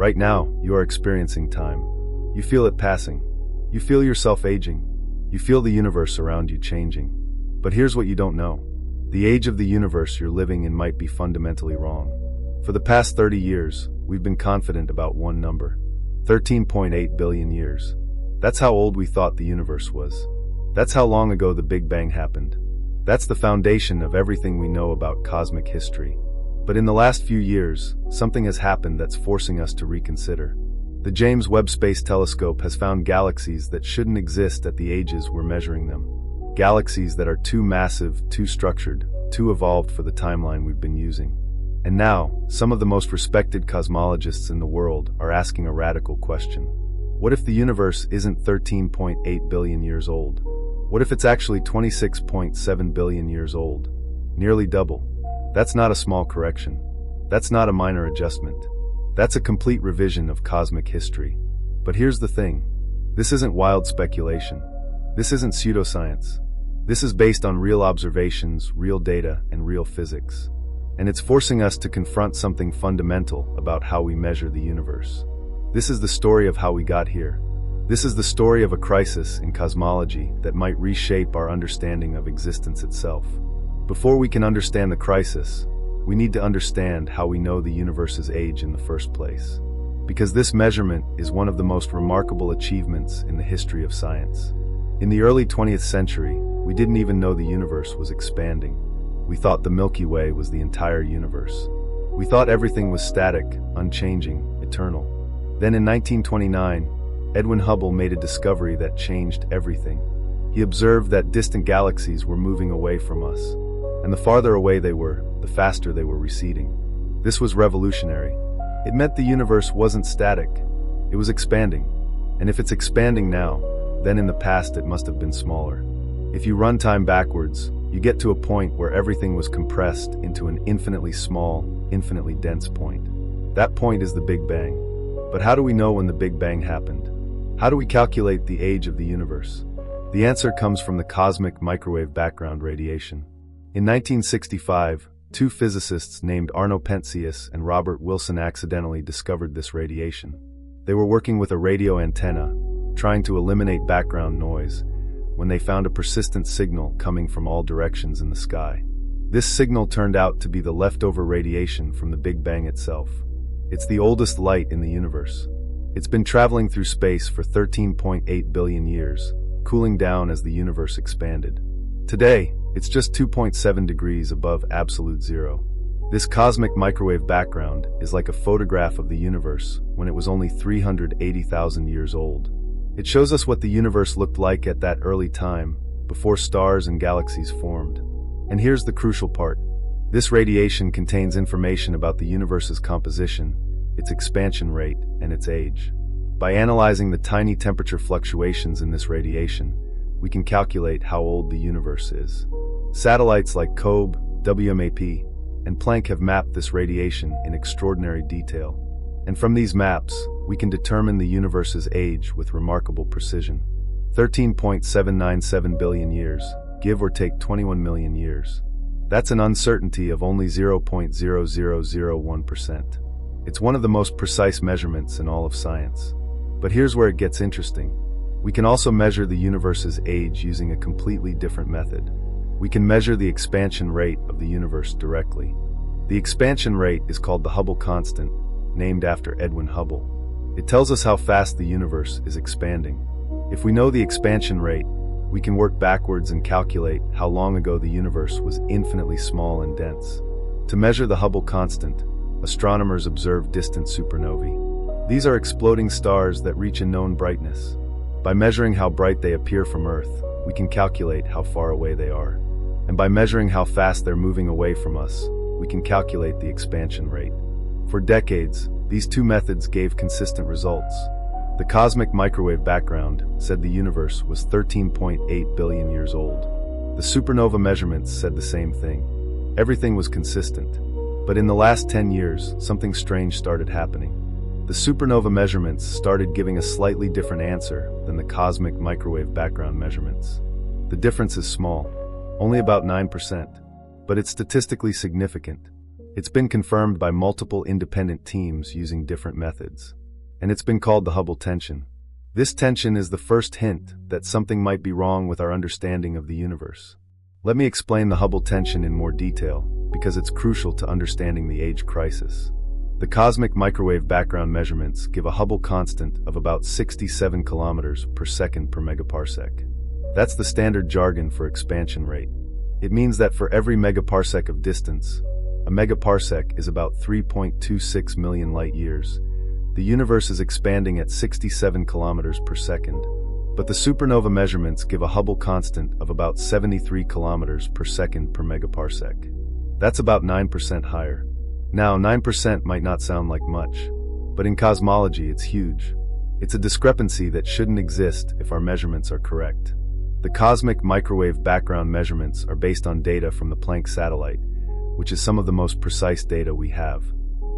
Right now, you are experiencing time. You feel it passing. You feel yourself aging. You feel the universe around you changing. But here's what you don't know. The age of the universe you're living in might be fundamentally wrong. For the past 30 years, we've been confident about one number. 13.8 billion years. That's how old we thought the universe was. That's how long ago the Big Bang happened. That's the foundation of everything we know about cosmic history. But in the last few years, something has happened that's forcing us to reconsider. The James Webb Space Telescope has found galaxies that shouldn't exist at the ages we're measuring them. Galaxies that are too massive, too structured, too evolved for the timeline we've been using. And now, some of the most respected cosmologists in the world are asking a radical question. What if the universe isn't 13.8 billion years old? What if it's actually 26.7 billion years old? Nearly double. That's not a small correction. That's not a minor adjustment. That's a complete revision of cosmic history. But here's the thing. This isn't wild speculation. This isn't pseudoscience. This is based on real observations, real data, and real physics. And it's forcing us to confront something fundamental about how we measure the universe. This is the story of how we got here. This is the story of a crisis in cosmology that might reshape our understanding of existence itself. Before we can understand the crisis, we need to understand how we know the universe's age in the first place. Because this measurement is one of the most remarkable achievements in the history of science. In the early 20th century, we didn't even know the universe was expanding. We thought the Milky Way was the entire universe. We thought everything was static, unchanging, eternal. Then in 1929, Edwin Hubble made a discovery that changed everything. He observed that distant galaxies were moving away from us. And the farther away they were, the faster they were receding. This was revolutionary. It meant the universe wasn't static. It was expanding. And if it's expanding now, then in the past it must have been smaller. If you run time backwards, you get to a point where everything was compressed into an infinitely small, infinitely dense point. That point is the Big Bang. But how do we know when the Big Bang happened? How do we calculate the age of the universe? The answer comes from the cosmic microwave background radiation. In 1965, two physicists named Arno Penzias and Robert Wilson accidentally discovered this radiation. They were working with a radio antenna, trying to eliminate background noise, when they found a persistent signal coming from all directions in the sky. This signal turned out to be the leftover radiation from the Big Bang itself. It's the oldest light in the universe. It's been traveling through space for 13.8 billion years, cooling down as the universe expanded. Today, it's just 2.7 degrees above absolute zero. This cosmic microwave background is like a photograph of the universe when it was only 380,000 years old. It shows us what the universe looked like at that early time, before stars and galaxies formed. And here's the crucial part. This radiation contains information about the universe's composition, its expansion rate, and its age. By analyzing the tiny temperature fluctuations in this radiation, we can calculate how old the universe is. Satellites like COBE, WMAP, and Planck have mapped this radiation in extraordinary detail. And from these maps, we can determine the universe's age with remarkable precision. 13.797 billion years, give or take 21 million years. That's an uncertainty of only 0.0001%. It's one of the most precise measurements in all of science. But here's where it gets interesting. We can also measure the universe's age using a completely different method. We can measure the expansion rate of the universe directly. The expansion rate is called the Hubble constant, named after Edwin Hubble. It tells us how fast the universe is expanding. If we know the expansion rate, we can work backwards and calculate how long ago the universe was infinitely small and dense. To measure the Hubble constant, astronomers observe distant supernovae. These are exploding stars that reach a known brightness. By measuring how bright they appear from Earth, we can calculate how far away they are. And by measuring how fast they're moving away from us, we can calculate the expansion rate. For decades, these two methods gave consistent results. The cosmic microwave background said the universe was 13.8 billion years old. The supernova measurements said the same thing. Everything was consistent. But in the last 10 years, something strange started happening. The supernova measurements started giving a slightly different answer than the cosmic microwave background measurements. The difference is small, only about 9%, but it's statistically significant. It's been confirmed by multiple independent teams using different methods. And it's been called the Hubble tension. This tension is the first hint that something might be wrong with our understanding of the universe. Let me explain the Hubble tension in more detail, because it's crucial to understanding the age crisis. The cosmic microwave background measurements give a Hubble constant of about 67 kilometers per second per megaparsec. That's the standard jargon for expansion rate. It means that for every megaparsec of distance, a megaparsec is about 3.26 million light years. The universe is expanding at 67 kilometers per second. But the supernova measurements give a Hubble constant of about 73 kilometers per second per megaparsec. That's about 9% higher. Now, 9% might not sound like much, but in cosmology it's huge. It's a discrepancy that shouldn't exist if our measurements are correct. The cosmic microwave background measurements are based on data from the Planck satellite, which is some of the most precise data we have.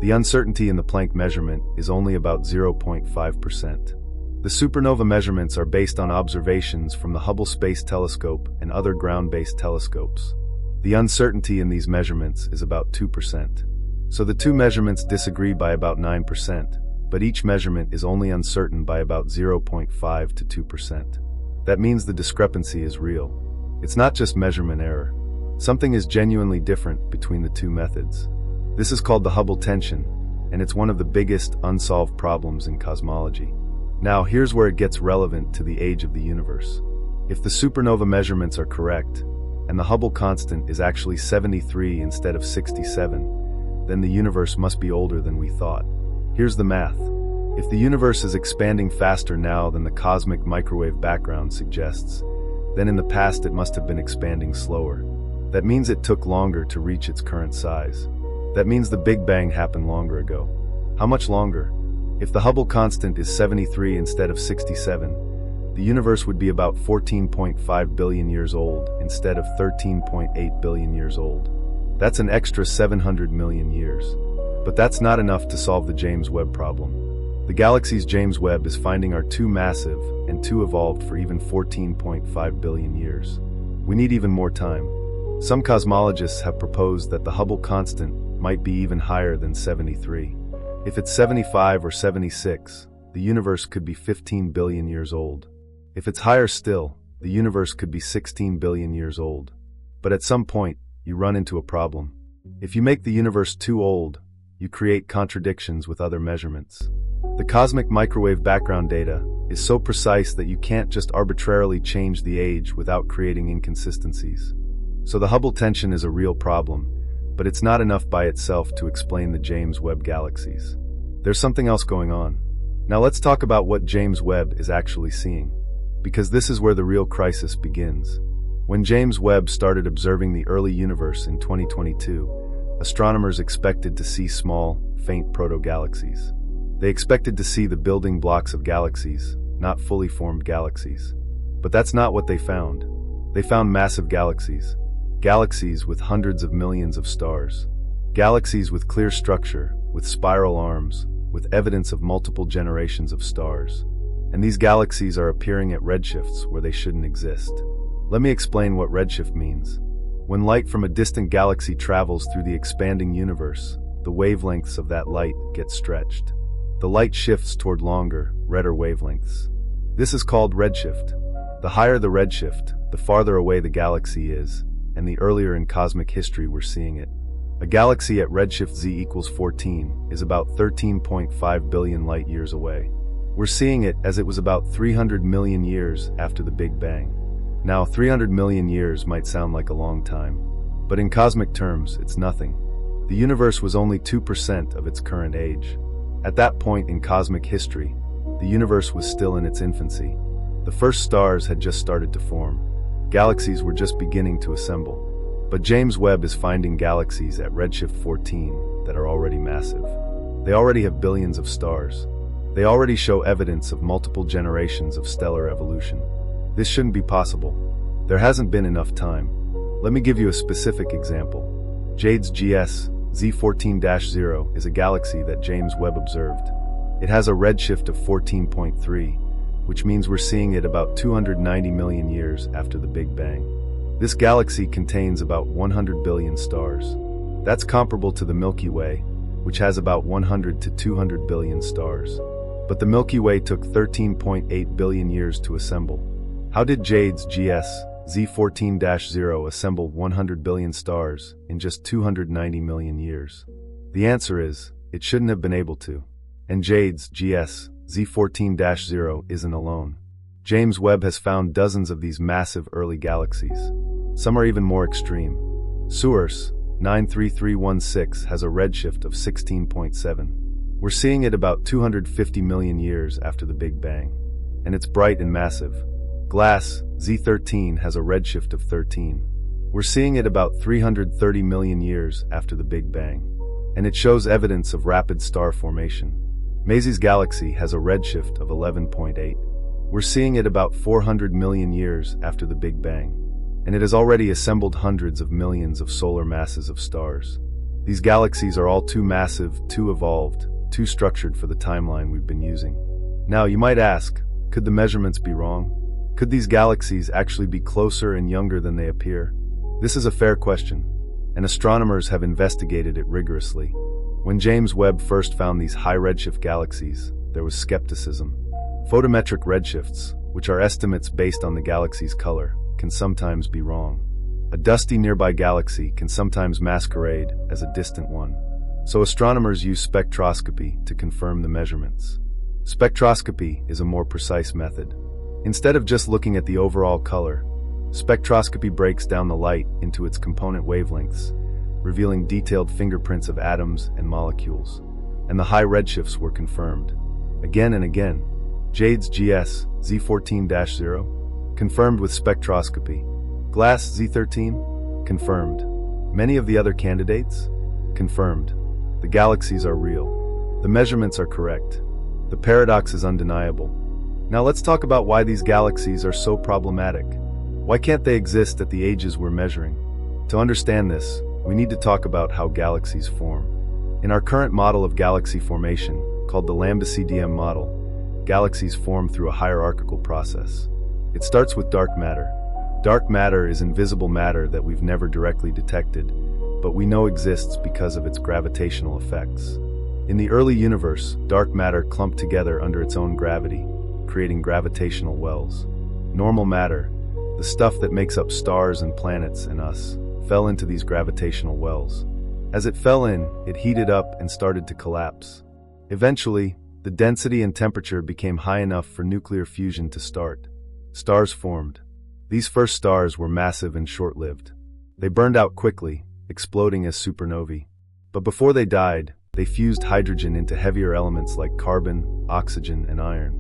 The uncertainty in the Planck measurement is only about 0.5%. The supernova measurements are based on observations from the Hubble Space Telescope and other ground-based telescopes. The uncertainty in these measurements is about 2%. So the two measurements disagree by about 9%, but each measurement is only uncertain by about 0.5 to 2%. That means the discrepancy is real. It's not just measurement error. Something is genuinely different between the two methods. This is called the Hubble tension, and it's one of the biggest unsolved problems in cosmology. Now, here's where it gets relevant to the age of the universe. If the supernova measurements are correct, and the Hubble constant is actually 73 instead of 67, then the universe must be older than we thought. Here's the math. If the universe is expanding faster now than the cosmic microwave background suggests, then in the past it must have been expanding slower. That means it took longer to reach its current size. That means the Big Bang happened longer ago. How much longer? If the Hubble constant is 73 instead of 67, the universe would be about 14.5 billion years old instead of 13.8 billion years old. That's an extra 700 million years. But that's not enough to solve the James Webb problem. The galaxies James Webb is finding are too massive and too evolved for even 14.5 billion years. We need even more time. Some cosmologists have proposed that the Hubble constant might be even higher than 73. If it's 75 or 76, the universe could be 15 billion years old. If it's higher still, the universe could be 16 billion years old. But at some point, you run into a problem. If you make the universe too old, you create contradictions with other measurements. The cosmic microwave background data is so precise that you can't just arbitrarily change the age without creating inconsistencies. So the Hubble tension is a real problem, but it's not enough by itself to explain the James Webb galaxies. There's something else going on. Now let's talk about what James Webb is actually seeing, because this is where the real crisis begins. When James Webb started observing the early universe in 2022, astronomers expected to see small, faint proto-galaxies. They expected to see the building blocks of galaxies, not fully formed galaxies. But that's not what they found. They found massive galaxies. Galaxies with hundreds of millions of stars. Galaxies with clear structure, with spiral arms, with evidence of multiple generations of stars. And these galaxies are appearing at redshifts where they shouldn't exist. Let me explain what redshift means. When light from a distant galaxy travels through the expanding universe, the wavelengths of that light get stretched. The light shifts toward longer, redder wavelengths. This is called redshift. The higher the redshift, the farther away the galaxy is, and the earlier in cosmic history we're seeing it. A galaxy at redshift z equals 14 is about 13.5 billion light years away. We're seeing it as it was about 300 million years after the Big Bang. Now, 300 million years might sound like a long time, but in cosmic terms, it's nothing. The universe was only 2% of its current age. At that point in cosmic history, the universe was still in its infancy. The first stars had just started to form. Galaxies were just beginning to assemble. But James Webb is finding galaxies at redshift 14 that are already massive. They already have billions of stars. They already show evidence of multiple generations of stellar evolution. This shouldn't be possible. There hasn't been enough time. Let me give you a specific example. Jade's GS Z14-0 is a galaxy that James Webb observed. It has a redshift of 14.3, which means we're seeing it about 290 million years after the Big Bang. This galaxy contains about 100 billion stars. That's comparable to the Milky Way, which has about 100 to 200 billion stars. But the Milky Way took 13.8 billion years to assemble. How did Jade's GS Z14-0 assemble 100 billion stars in just 290 million years? The answer is, it shouldn't have been able to. And Jade's GS Z14-0 isn't alone. James Webb has found dozens of these massive early galaxies. Some are even more extreme. Suers 93316 has a redshift of 16.7. We're seeing it about 250 million years after the Big Bang. And it's bright and massive. Glass Z13 has a redshift of 13. We're seeing it about 330 million years after the Big Bang. And it shows evidence of rapid star formation. Maisie's galaxy has a redshift of 11.8. We're seeing it about 400 million years after the Big Bang. And it has already assembled hundreds of millions of solar masses of stars. These galaxies are all too massive, too evolved, too structured for the timeline we've been using. Now, you might ask, could the measurements be wrong? Could these galaxies actually be closer and younger than they appear? This is a fair question, and astronomers have investigated it rigorously. When James Webb first found these high redshift galaxies, there was skepticism. Photometric redshifts, which are estimates based on the galaxy's color, can sometimes be wrong. A dusty nearby galaxy can sometimes masquerade as a distant one. So astronomers use spectroscopy to confirm the measurements. Spectroscopy is a more precise method. Instead of just looking at the overall color, spectroscopy breaks down the light into its component wavelengths, revealing detailed fingerprints of atoms and molecules. And the high redshifts were confirmed. Again and again. Jade's GS Z14-0, confirmed with spectroscopy. Glass Z13, confirmed. Many of the other candidates, confirmed. The galaxies are real. The measurements are correct. The paradox is undeniable. Now let's talk about why these galaxies are so problematic. Why can't they exist at the ages we're measuring? To understand this, we need to talk about how galaxies form. In our current model of galaxy formation, called the Lambda-CDM model, galaxies form through a hierarchical process. It starts with dark matter. Dark matter is invisible matter that we've never directly detected, but we know exists because of its gravitational effects. In the early universe, dark matter clumped together under its own gravity, creating gravitational wells. Normal matter, the stuff that makes up stars and planets and us, fell into these gravitational wells. As it fell in, it heated up and started to collapse. Eventually, the density and temperature became high enough for nuclear fusion to start. Stars formed. These first stars were massive and short-lived. They burned out quickly, exploding as supernovae. But before they died, they fused hydrogen into heavier elements like carbon, oxygen, and iron.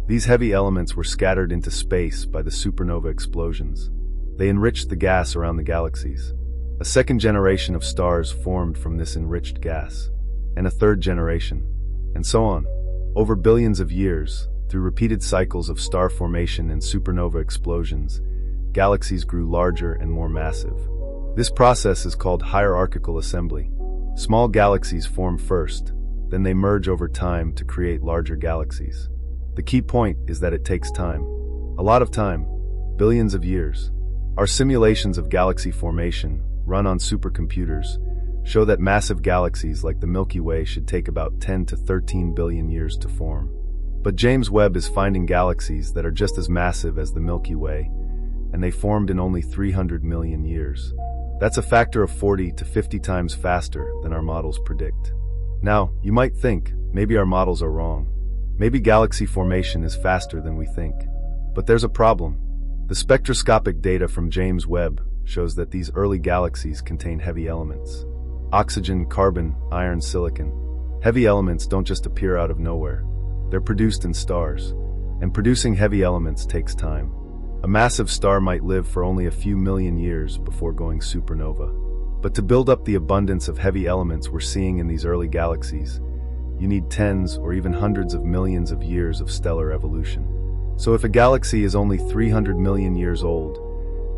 These heavy elements were scattered into space by the supernova explosions. They enriched the gas around the galaxies. A second generation of stars formed from this enriched gas, and a third generation, and so on. Over billions of years, through repeated cycles of star formation and supernova explosions, galaxies grew larger and more massive. This process is called hierarchical assembly. Small galaxies form first, then they merge over time to create larger galaxies. The key point is that it takes time. A lot of time. Billions of years. Our simulations of galaxy formation, run on supercomputers, show that massive galaxies like the Milky Way should take about 10 to 13 billion years to form. But James Webb is finding galaxies that are just as massive as the Milky Way, and they formed in only 300 million years. That's a factor of 40 to 50 times faster than our models predict. Now, you might think, maybe our models are wrong. Maybe galaxy formation is faster than we think. But there's a problem. The spectroscopic data from James Webb shows that these early galaxies contain heavy elements. Oxygen, carbon, iron, silicon. Heavy elements don't just appear out of nowhere. They're produced in stars. And producing heavy elements takes time. A massive star might live for only a few million years before going supernova. But to build up the abundance of heavy elements we're seeing in these early galaxies, you need tens or even hundreds of millions of years of stellar evolution. So if a galaxy is only 300 million years old,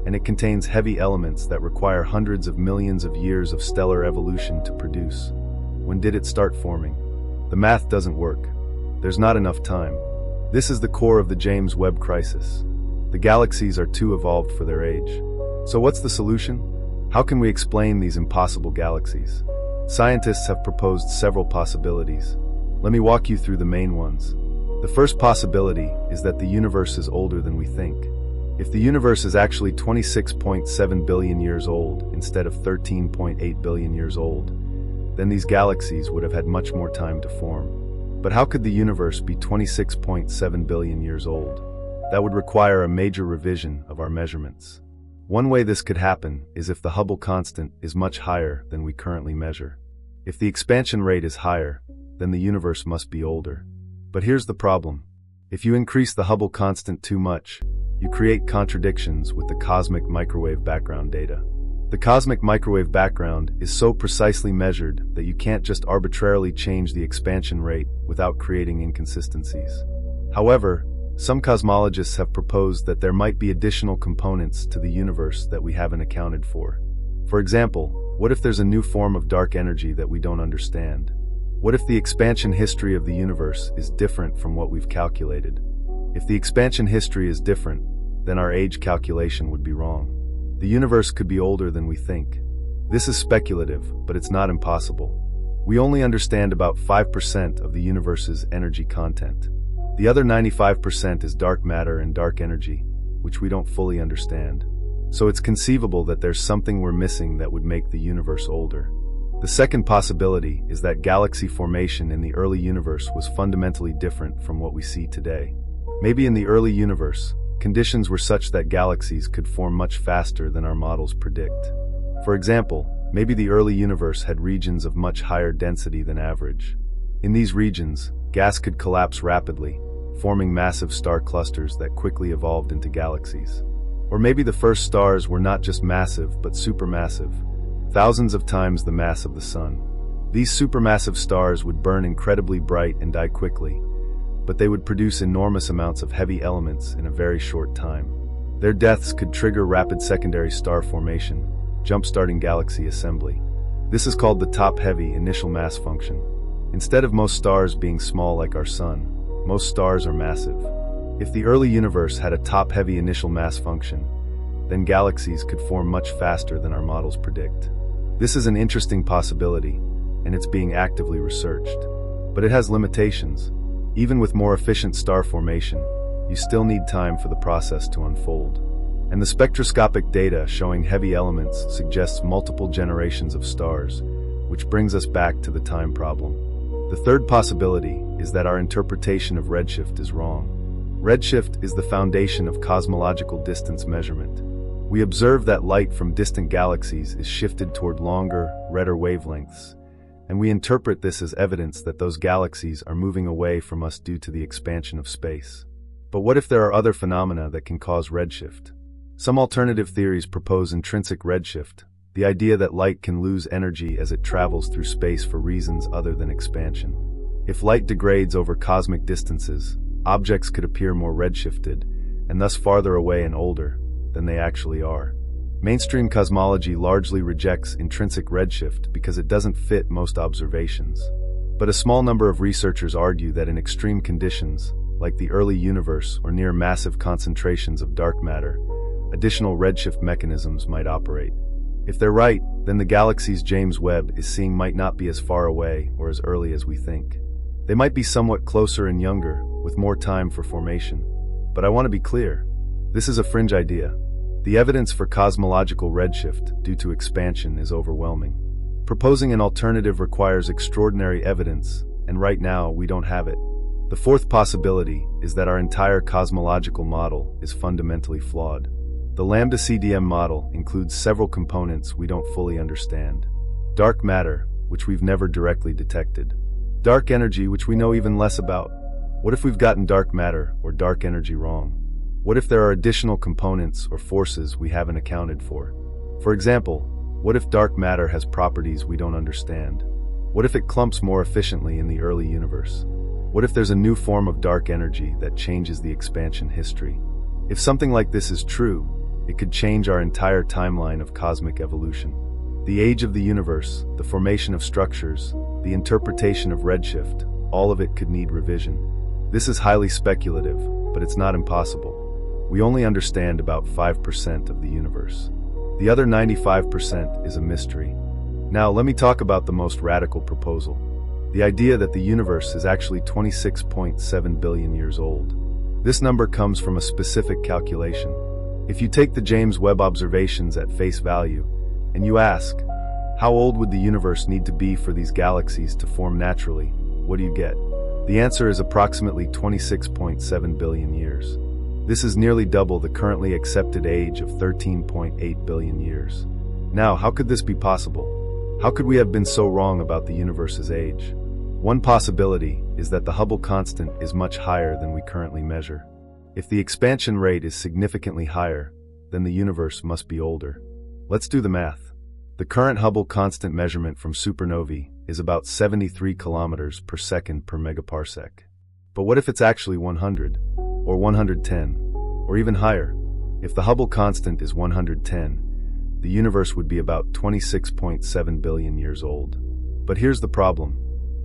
and it contains heavy elements that require hundreds of millions of years of stellar evolution to produce, when did it start forming? The math doesn't work. There's not enough time. This is the core of the James Webb crisis. The galaxies are too evolved for their age. So what's the solution? How can we explain these impossible galaxies? Scientists have proposed several possibilities. Let me walk you through the main ones. The first possibility is that the universe is older than we think. If the universe is actually 26.7 billion years old instead of 13.8 billion years old, then these galaxies would have had much more time to form. But how could the universe be 26.7 billion years old? That would require a major revision of our measurements. One way this could happen is if the Hubble constant is much higher than we currently measure. If the expansion rate is higher, then the universe must be older. But here's the problem. If you increase the Hubble constant too much, you create contradictions with the cosmic microwave background data. The cosmic microwave background is so precisely measured that you can't just arbitrarily change the expansion rate without creating inconsistencies. However, some cosmologists have proposed that there might be additional components to the universe that we haven't accounted for. For example, what if there's a new form of dark energy that we don't understand? What if the expansion history of the universe is different from what we've calculated? If the expansion history is different, then our age calculation would be wrong. The universe could be older than we think. This is speculative, but it's not impossible. We only understand about 5% of the universe's energy content. The other 95% is dark matter and dark energy, which we don't fully understand. So it's conceivable that there's something we're missing that would make the universe older. The second possibility is that galaxy formation in the early universe was fundamentally different from what we see today. Maybe in the early universe, conditions were such that galaxies could form much faster than our models predict. For example, maybe the early universe had regions of much higher density than average. In these regions, gas could collapse rapidly, forming massive star clusters that quickly evolved into galaxies. Or maybe the first stars were not just massive but supermassive, thousands of times the mass of the Sun. These supermassive stars would burn incredibly bright and die quickly, but they would produce enormous amounts of heavy elements in a very short time. Their deaths could trigger rapid secondary star formation, jump-starting galaxy assembly. This is called the top-heavy initial mass function. Instead of most stars being small like our Sun, most stars are massive. If the early universe had a top-heavy initial mass function, then galaxies could form much faster than our models predict. This is an interesting possibility, and it's being actively researched. But it has limitations. Even with more efficient star formation, you still need time for the process to unfold. And the spectroscopic data showing heavy elements suggests multiple generations of stars, which brings us back to the time problem. The third possibility is that our interpretation of redshift is wrong. Redshift is the foundation of cosmological distance measurement. We observe that light from distant galaxies is shifted toward longer, redder wavelengths, and we interpret this as evidence that those galaxies are moving away from us due to the expansion of space. But what if there are other phenomena that can cause redshift? Some alternative theories propose intrinsic redshift, the idea that light can lose energy as it travels through space for reasons other than expansion. If light degrades over cosmic distances, objects could appear more redshifted, and thus farther away and older than they actually are. Mainstream cosmology largely rejects intrinsic redshift because it doesn't fit most observations. But a small number of researchers argue that in extreme conditions, like the early universe or near massive concentrations of dark matter, additional redshift mechanisms might operate. If they're right, then the galaxies James Webb is seeing might not be as far away or as early as we think. They might be somewhat closer and younger, with more time for formation. But I want to be clear. This is a fringe idea. The evidence for cosmological redshift due to expansion is overwhelming. Proposing an alternative requires extraordinary evidence, and right now we don't have it. The fourth possibility is that our entire cosmological model is fundamentally flawed. The lambda CDM model includes several components we don't fully understand. Dark matter, which we've never directly detected. Dark energy, which we know even less about. What if we've gotten dark matter or dark energy wrong? What if there are additional components or forces we haven't accounted for? For example, what if dark matter has properties we don't understand? What if it clumps more efficiently in the early universe? What if there's a new form of dark energy that changes the expansion history? If something like this is true, it could change our entire timeline of cosmic evolution. The age of the universe, the formation of structures, the interpretation of redshift, all of it could need revision. This is highly speculative, but it's not impossible. We only understand about 5% of the universe. The other 95% is a mystery. Now let me talk about the most radical proposal. The idea that the universe is actually 26.7 billion years old. This number comes from a specific calculation. If you take the James Webb observations at face value, and you ask, how old would the universe need to be for these galaxies to form naturally, what do you get? The answer is approximately 26.7 billion years. This is nearly double the currently accepted age of 13.8 billion years. Now, how could this be possible? How could we have been so wrong about the universe's age? One possibility is that the Hubble constant is much higher than we currently measure. If the expansion rate is significantly higher, then the universe must be older. Let's do the math. The current Hubble constant measurement from supernovae is about 73 kilometers per second per megaparsec. But what if it's actually 100, or 110, or even higher? If the Hubble constant is 110, the universe would be about 26.7 billion years old. But here's the problem.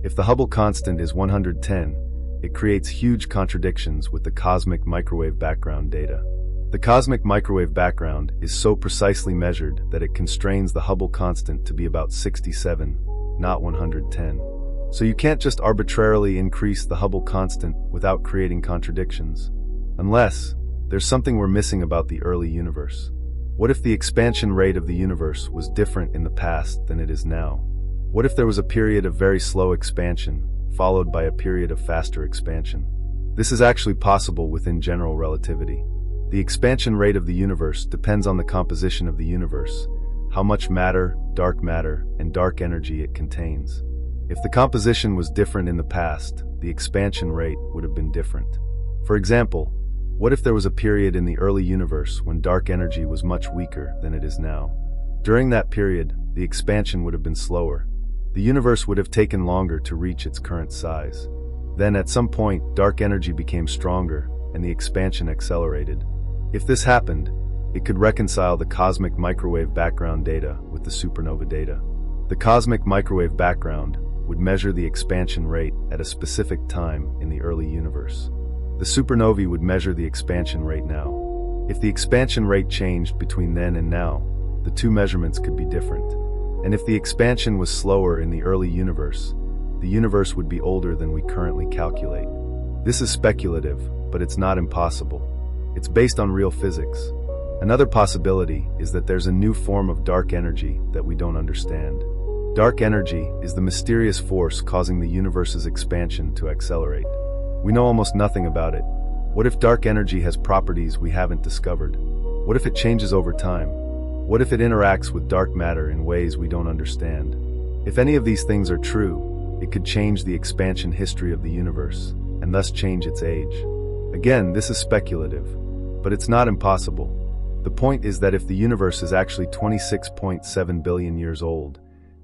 If the Hubble constant is 110, it creates huge contradictions with the cosmic microwave background data. The cosmic microwave background is so precisely measured that it constrains the Hubble constant to be about 67, not 110. So you can't just arbitrarily increase the Hubble constant without creating contradictions. Unless there's something we're missing about the early universe. What if the expansion rate of the universe was different in the past than it is now? What if there was a period of very slow expansion, followed by a period of faster expansion? This is actually possible within general relativity. The expansion rate of the universe depends on the composition of the universe, how much matter, and dark energy it contains. If the composition was different in the past, the expansion rate would have been different. For example, what if there was a period in the early universe when dark energy was much weaker than it is now? During that period, the expansion would have been slower. The universe would have taken longer to reach its current size. Then at some point, dark energy became stronger, and the expansion accelerated. If this happened, it could reconcile the cosmic microwave background data with the supernova data. The cosmic microwave background would measure the expansion rate at a specific time in the early universe. The supernovae would measure the expansion rate now. If the expansion rate changed between then and now, the two measurements could be different. And if the expansion was slower in the early universe, the universe would be older than we currently calculate. This is speculative, but it's not impossible. It's based on real physics. Another possibility is that there's a new form of dark energy that we don't understand. Dark energy is the mysterious force causing the universe's expansion to accelerate. We know almost nothing about it. What if dark energy has properties we haven't discovered? What if it changes over time? What if it interacts with dark matter in ways we don't understand? If any of these things are true, it could change the expansion history of the universe, and thus change its age. Again, this is speculative, but it's not impossible. The point is that if the universe is actually 26.7 billion years old,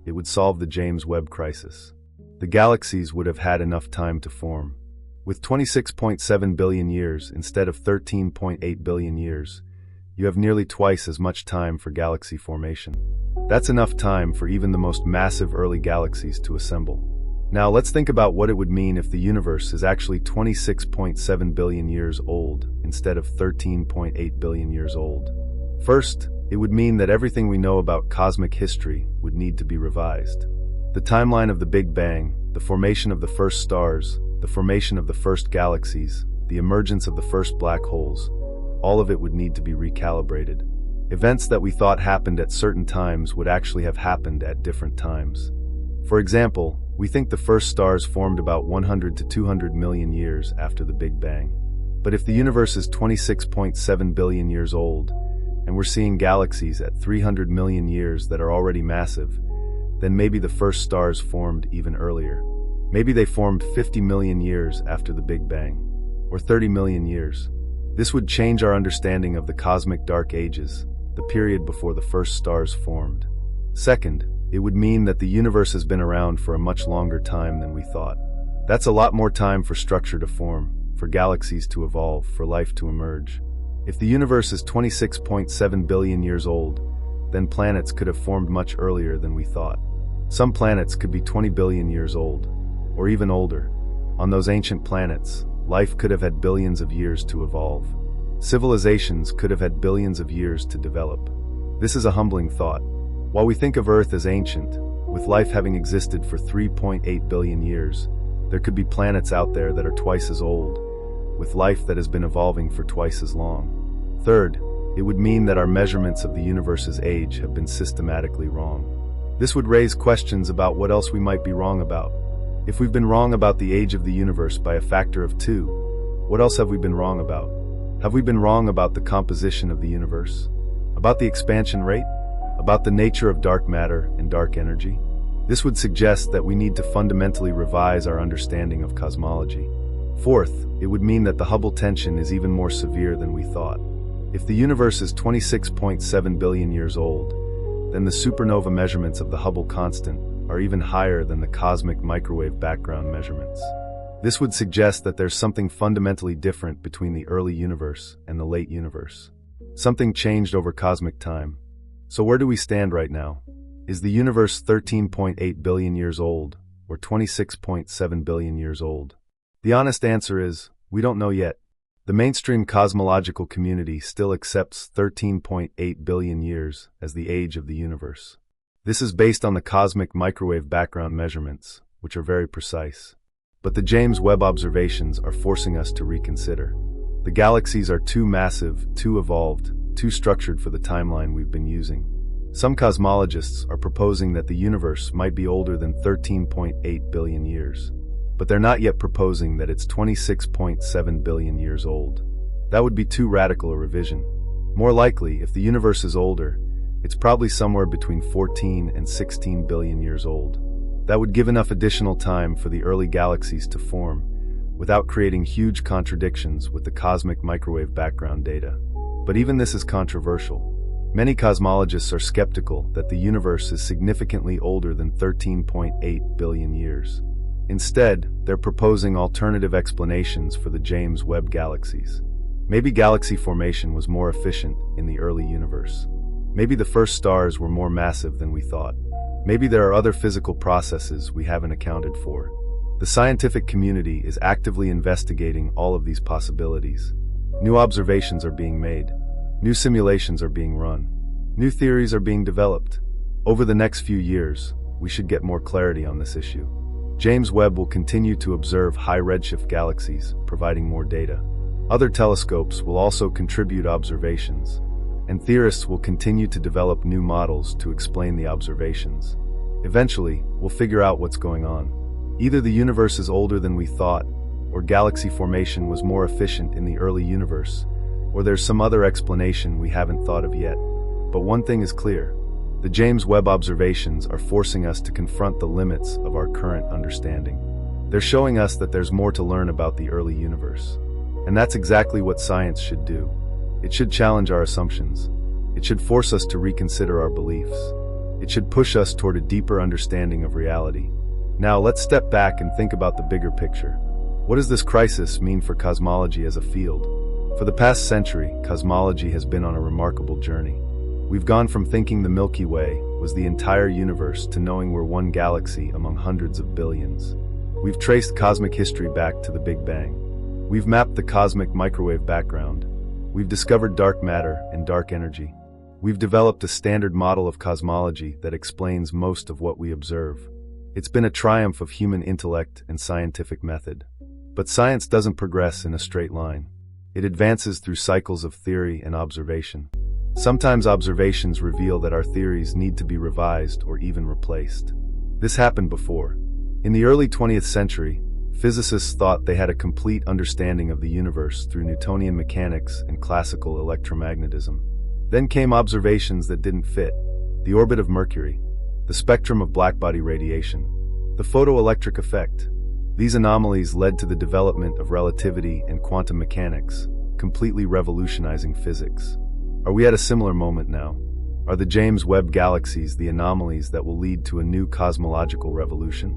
it would solve the James Webb crisis. The galaxies would have had enough time to form. With 26.7 billion years instead of 13.8 billion years, you have nearly twice as much time for galaxy formation. That's enough time for even the most massive early galaxies to assemble. Now let's think about what it would mean if the universe is actually 26.7 billion years old instead of 13.8 billion years old. First, it would mean that everything we know about cosmic history would need to be revised. The timeline of the Big Bang, the formation of the first stars, the formation of the first galaxies, the emergence of the first black holes, all of it would need to be recalibrated. Events that we thought happened at certain times would actually have happened at different times. For example, we think the first stars formed about 100 to 200 million years after the Big Bang. But if the universe is 26.7 billion years old, and we're seeing galaxies at 300 million years that are already massive, then maybe the first stars formed even earlier. Maybe they formed 50 million years after the Big Bang, or 30 million years. This would change our understanding of the cosmic dark ages, the period before the first stars formed. Second, it would mean that the universe has been around for a much longer time than we thought. That's a lot more time for structure to form, for galaxies to evolve, for life to emerge. If the universe is 26.7 billion years old, then planets could have formed much earlier than we thought. Some planets could be 20 billion years old, or even older. On those ancient planets, life could have had billions of years to evolve. Civilizations could have had billions of years to develop. This is a humbling thought. While we think of Earth as ancient, with life having existed for 3.8 billion years, there could be planets out there that are twice as old, with life that has been evolving for twice as long. Third, it would mean that our measurements of the universe's age have been systematically wrong. This would raise questions about what else we might be wrong about. If we've been wrong about the age of the universe by a factor of 2, what else have we been wrong about? Have we been wrong about the composition of the universe? About the expansion rate? About the nature of dark matter and dark energy? This would suggest that we need to fundamentally revise our understanding of cosmology. Fourth, it would mean that the Hubble tension is even more severe than we thought. If the universe is 26.7 billion years old, then the supernova measurements of the Hubble constant are even higher than the cosmic microwave background measurements. This would suggest that there's something fundamentally different between the early universe and the late universe. Something changed over cosmic time. So where do we stand right now? Is the universe 13.8 billion years old, or 26.7 billion years old? The honest answer is, we don't know yet. The mainstream cosmological community still accepts 13.8 billion years as the age of the universe. This is based on the cosmic microwave background measurements, which are very precise. But the James Webb observations are forcing us to reconsider. The galaxies are too massive, too evolved, too structured for the timeline we've been using. Some cosmologists are proposing that the universe might be older than 13.8 billion years. But they're not yet proposing that it's 26.7 billion years old. That would be too radical a revision. More likely, if the universe is older, it's probably somewhere between 14 and 16 billion years old. That would give enough additional time for the early galaxies to form, without creating huge contradictions with the cosmic microwave background data. But even this is controversial. Many cosmologists are skeptical that the universe is significantly older than 13.8 billion years. Instead, they're proposing alternative explanations for the James Webb galaxies. Maybe galaxy formation was more efficient in the early universe. Maybe the first stars were more massive than we thought. Maybe there are other physical processes we haven't accounted for. The scientific community is actively investigating all of these possibilities. New observations are being made. New simulations are being run. New theories are being developed. Over the next few years, we should get more clarity on this issue. James Webb will continue to observe high redshift galaxies, providing more data. Other telescopes will also contribute observations, and theorists will continue to develop new models to explain the observations. Eventually, we'll figure out what's going on. Either the universe is older than we thought, or galaxy formation was more efficient in the early universe, or there's some other explanation we haven't thought of yet. But one thing is clear. The James Webb observations are forcing us to confront the limits of our current understanding. They're showing us that there's more to learn about the early universe. And that's exactly what science should do. It should challenge our assumptions. It should force us to reconsider our beliefs. It should push us toward a deeper understanding of reality. Now let's step back and think about the bigger picture. What does this crisis mean for cosmology as a field? For the past century, cosmology has been on a remarkable journey. We've gone from thinking the Milky Way was the entire universe to knowing we're one galaxy among hundreds of billions. We've traced cosmic history back to the Big Bang. We've mapped the cosmic microwave background. We've discovered dark matter and dark energy. We've developed a standard model of cosmology that explains most of what we observe. It's been a triumph of human intellect and scientific method. But science doesn't progress in a straight line. It advances through cycles of theory and observation. Sometimes observations reveal that our theories need to be revised or even replaced. This happened before. In the early 20th century, physicists thought they had a complete understanding of the universe through Newtonian mechanics and classical electromagnetism. Then came observations that didn't fit: the orbit of Mercury, the spectrum of blackbody radiation, the photoelectric effect. These anomalies led to the development of relativity and quantum mechanics, completely revolutionizing physics. Are we at a similar moment now? Are the James Webb galaxies the anomalies that will lead to a new cosmological revolution?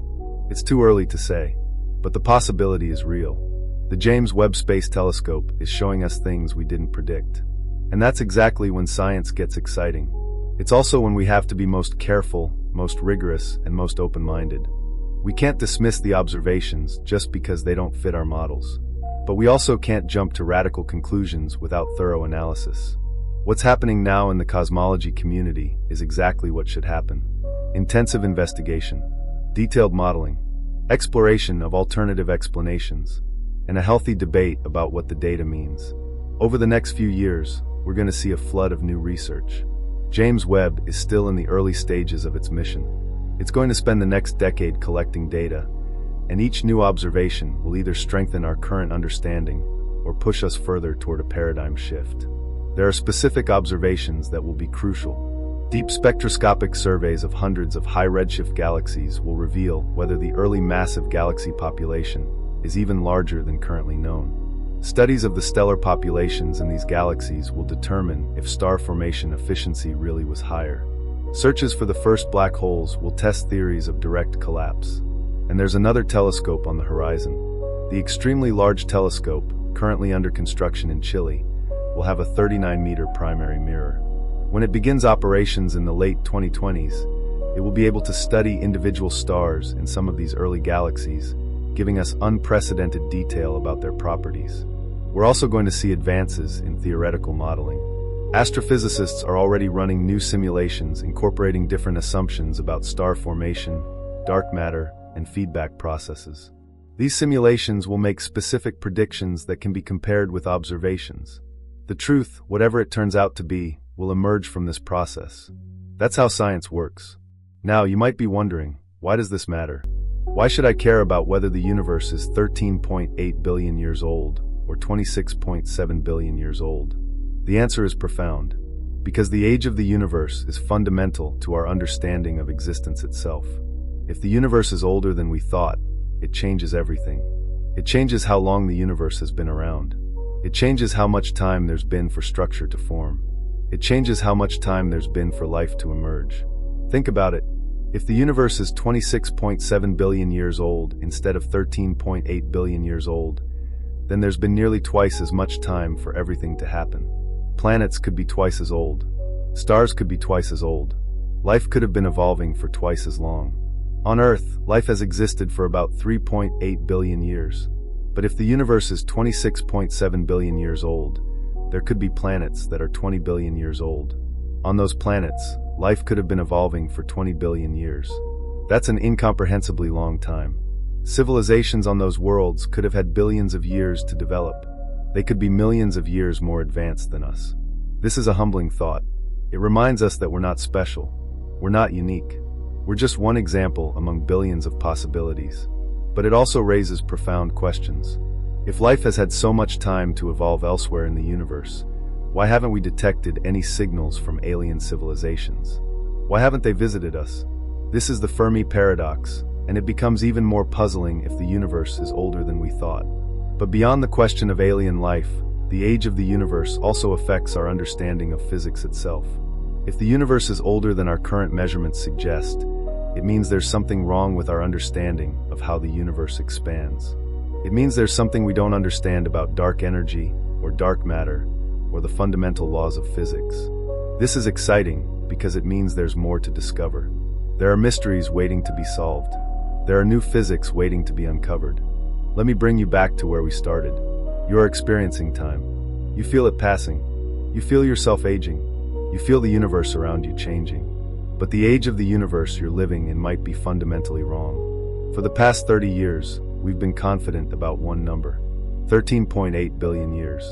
It's too early to say, but the possibility is real. The James Webb Space Telescope is showing us things we didn't predict. And that's exactly when science gets exciting. It's also when we have to be most careful, most rigorous, and most open-minded. We can't dismiss the observations just because they don't fit our models. But we also can't jump to radical conclusions without thorough analysis. What's happening now in the cosmology community is exactly what should happen. Intensive investigation, detailed modeling, exploration of alternative explanations, and a healthy debate about what the data means. Over the next few years, we're going to see a flood of new research. James Webb is still in the early stages of its mission. It's going to spend the next decade collecting data, and each new observation will either strengthen our current understanding or push us further toward a paradigm shift. There are specific observations that will be crucial. Deep spectroscopic surveys of hundreds of high-redshift galaxies will reveal whether the early massive galaxy population is even larger than currently known. Studies of the stellar populations in these galaxies will determine if star formation efficiency really was higher. Searches for the first black holes will test theories of direct collapse. And there's another telescope on the horizon. The extremely large telescope, currently under construction in Chile, will have a 39-meter primary mirror. When it begins operations in the late 2020s, it will be able to study individual stars in some of these early galaxies, giving us unprecedented detail about their properties. We're also going to see advances in theoretical modeling. Astrophysicists are already running new simulations incorporating different assumptions about star formation, dark matter, and feedback processes. These simulations will make specific predictions that can be compared with observations. The truth, whatever it turns out to be, will emerge from this process. That's how science works. Now, you might be wondering, why does this matter? Why should I care about whether the universe is 13.8 billion years old or 26.7 billion years old? The answer is profound. Because the age of the universe is fundamental to our understanding of existence itself. If the universe is older than we thought, it changes everything. It changes how long the universe has been around. It changes how much time there's been for structure to form. It changes how much time there's been for life to emerge. Think about it. If the universe is 26.7 billion years old instead of 13.8 billion years old, then there's been nearly twice as much time for everything to happen. Planets could be twice as old. Stars could be twice as old. Life could have been evolving for twice as long. On Earth, life has existed for about 3.8 billion years. But if the universe is 26.7 billion years old, there could be planets that are 20 billion years old. On those planets, life could have been evolving for 20 billion years. That's an incomprehensibly long time. Civilizations on those worlds could have had billions of years to develop. They could be millions of years more advanced than us. This is a humbling thought. It reminds us that we're not special. We're not unique. We're just one example among billions of possibilities. But it also raises profound questions. If life has had so much time to evolve elsewhere in the universe, why haven't we detected any signals from alien civilizations? Why haven't they visited us? This is the Fermi paradox, and it becomes even more puzzling if the universe is older than we thought. But beyond the question of alien life, the age of the universe also affects our understanding of physics itself. If the universe is older than our current measurements suggest, it means there's something wrong with our understanding of how the universe expands. It means there's something we don't understand about dark energy, or dark matter, or the fundamental laws of physics. This is exciting because it means there's more to discover. There are mysteries waiting to be solved. There are new physics waiting to be uncovered. Let me bring you back to where we started. You are experiencing time. You feel it passing. You feel yourself aging. You feel the universe around you changing. But the age of the universe you're living in might be fundamentally wrong. For the past 30 years, we've been confident about one number, 13.8 billion years.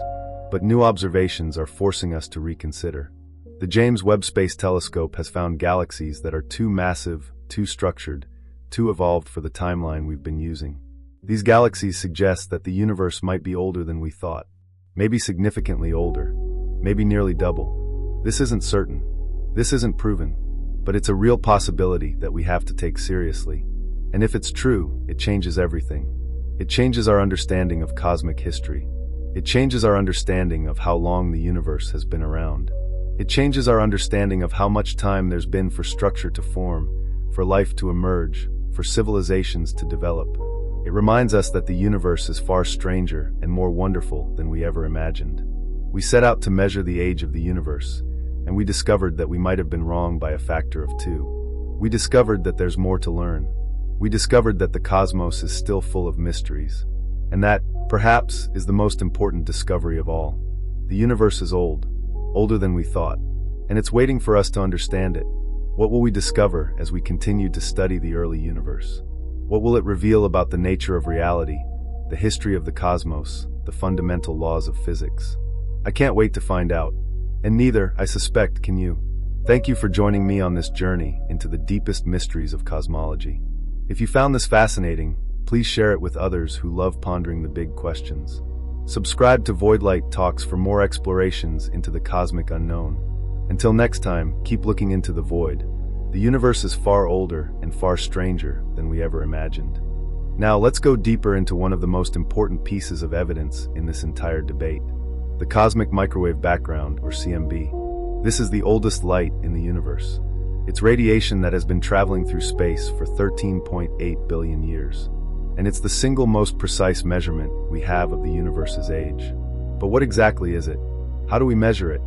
But new observations are forcing us to reconsider. The James Webb Space Telescope has found galaxies that are too massive, too structured, too evolved for the timeline we've been using. These galaxies suggest that the universe might be older than we thought. Maybe significantly older. Maybe nearly double. This isn't certain. This isn't proven. But it's a real possibility that we have to take seriously. And if it's true, it changes everything. It changes our understanding of cosmic history. It changes our understanding of how long the universe has been around. It changes our understanding of how much time there's been for structure to form, for life to emerge, for civilizations to develop. It reminds us that the universe is far stranger and more wonderful than we ever imagined. We set out to measure the age of the universe, and we discovered that we might have been wrong by a factor of 2. We discovered that there's more to learn. We discovered that the cosmos is still full of mysteries. And that, perhaps, is the most important discovery of all. The universe is old. older than we thought. And it's waiting for us to understand it. What will we discover as we continue to study the early universe? What will it reveal about the nature of reality, the history of the cosmos, the fundamental laws of physics? I can't wait to find out. And neither, I suspect, can you. Thank you for joining me on this journey into the deepest mysteries of cosmology. If you found this fascinating, please share it with others who love pondering the big questions. Subscribe to Voidlight Talks for more explorations into the cosmic unknown. Until next time, keep looking into the void. The universe is far older and far stranger than we ever imagined. Now let's go deeper into one of the most important pieces of evidence in this entire debate: the cosmic microwave background, or CMB. This is the oldest light in the universe. It's radiation that has been traveling through space for 13.8 billion years. And it's the single most precise measurement we have of the universe's age. But what exactly is it? How do we measure it?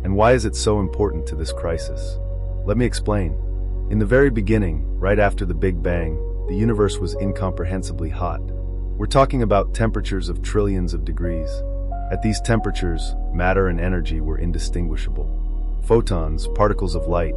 And why is it so important to this crisis? Let me explain. In the very beginning, right after the Big Bang, the universe was incomprehensibly hot. We're talking about temperatures of trillions of degrees. At these temperatures, matter and energy were indistinguishable. Photons, particles of light,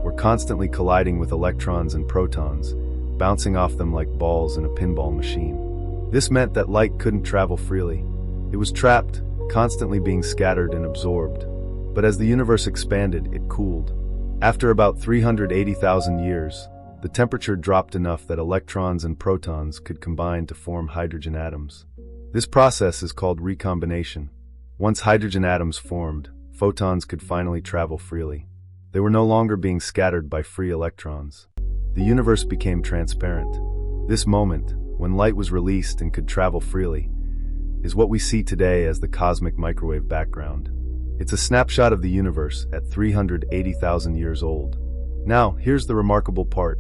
were constantly colliding with electrons and protons, bouncing off them like balls in a pinball machine. This meant that light couldn't travel freely. It was trapped, constantly being scattered and absorbed. But as the universe expanded, it cooled. After about 380,000 years, the temperature dropped enough that electrons and protons could combine to form hydrogen atoms. This process is called recombination. Once hydrogen atoms formed, photons could finally travel freely. They were no longer being scattered by free electrons. The universe became transparent. This moment, when light was released and could travel freely, is what we see today as the cosmic microwave background. It's a snapshot of the universe at 380,000 years old. Now, here's the remarkable part.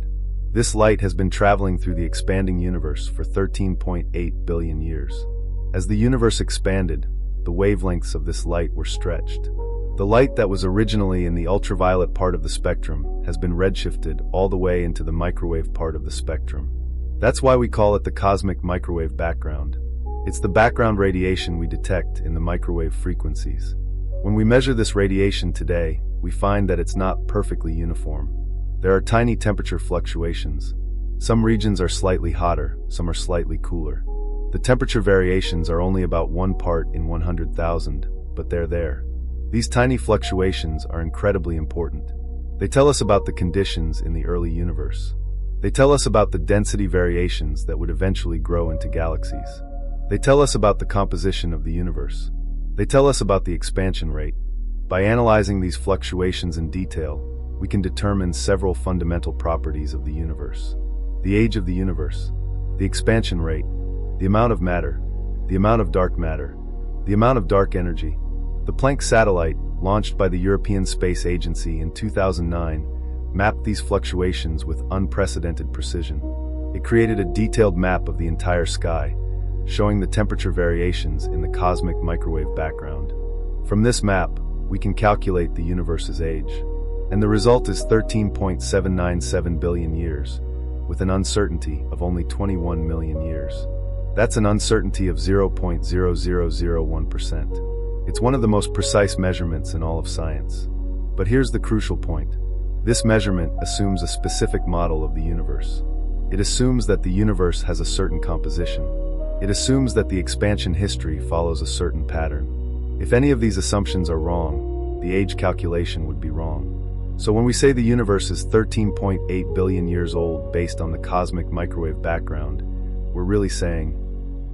This light has been traveling through the expanding universe for 13.8 billion years. As the universe expanded, the wavelengths of this light were stretched. The light that was originally in the ultraviolet part of the spectrum has been redshifted all the way into the microwave part of the spectrum. That's why we call it the cosmic microwave background. It's the background radiation we detect in the microwave frequencies. When we measure this radiation today, we find that it's not perfectly uniform. There are tiny temperature fluctuations. Some regions are slightly hotter, some are slightly cooler. The temperature variations are only about 1 part in 100,000, but they're there. These tiny fluctuations are incredibly important. They tell us about the conditions in the early universe. They tell us about the density variations that would eventually grow into galaxies. They tell us about the composition of the universe. They tell us about the expansion rate. By analyzing these fluctuations in detail, we can determine several fundamental properties of the universe. The age of the universe, the expansion rate, the amount of matter, the amount of dark matter, the amount of dark energy. The Planck satellite, launched by the European Space Agency in 2009, mapped these fluctuations with unprecedented precision. It created a detailed map of the entire sky, showing the temperature variations in the cosmic microwave background. From this map, we can calculate the universe's age. And the result is 13.797 billion years, with an uncertainty of only 21 million years. That's an uncertainty of 0.0001%. It's one of the most precise measurements in all of science. But here's the crucial point. This measurement assumes a specific model of the universe. It assumes that the universe has a certain composition. It assumes that the expansion history follows a certain pattern. If any of these assumptions are wrong, the age calculation would be wrong. So when we say the universe is 13.8 billion years old based on the cosmic microwave background, we're really saying,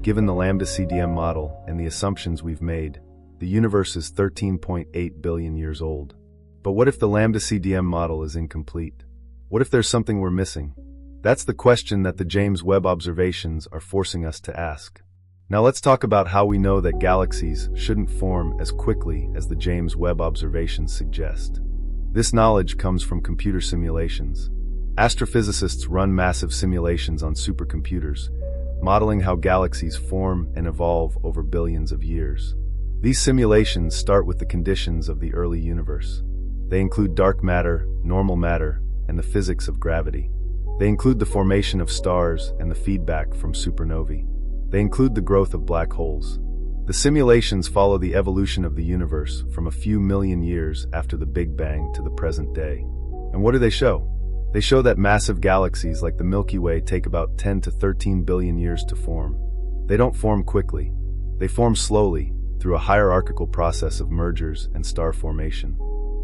given the lambda CDM model and the assumptions we've made, the universe is 13.8 billion years old. But what if the lambda CDM model is incomplete? What if there's something we're missing? That's the question that the James Webb observations are forcing us to ask. Now let's talk about how we know that galaxies shouldn't form as quickly as the James Webb observations suggest. This knowledge comes from computer simulations. Astrophysicists run massive simulations on supercomputers, modeling how galaxies form and evolve over billions of years. These simulations start with the conditions of the early universe. They include dark matter, normal matter, and the physics of gravity. They include the formation of stars and the feedback from supernovae. They include the growth of black holes. The simulations follow the evolution of the universe from a few million years after the Big Bang to the present day. And what do they show? They show that massive galaxies like the Milky Way take about 10 to 13 billion years to form. They don't form quickly. They form slowly, through a hierarchical process of mergers and star formation.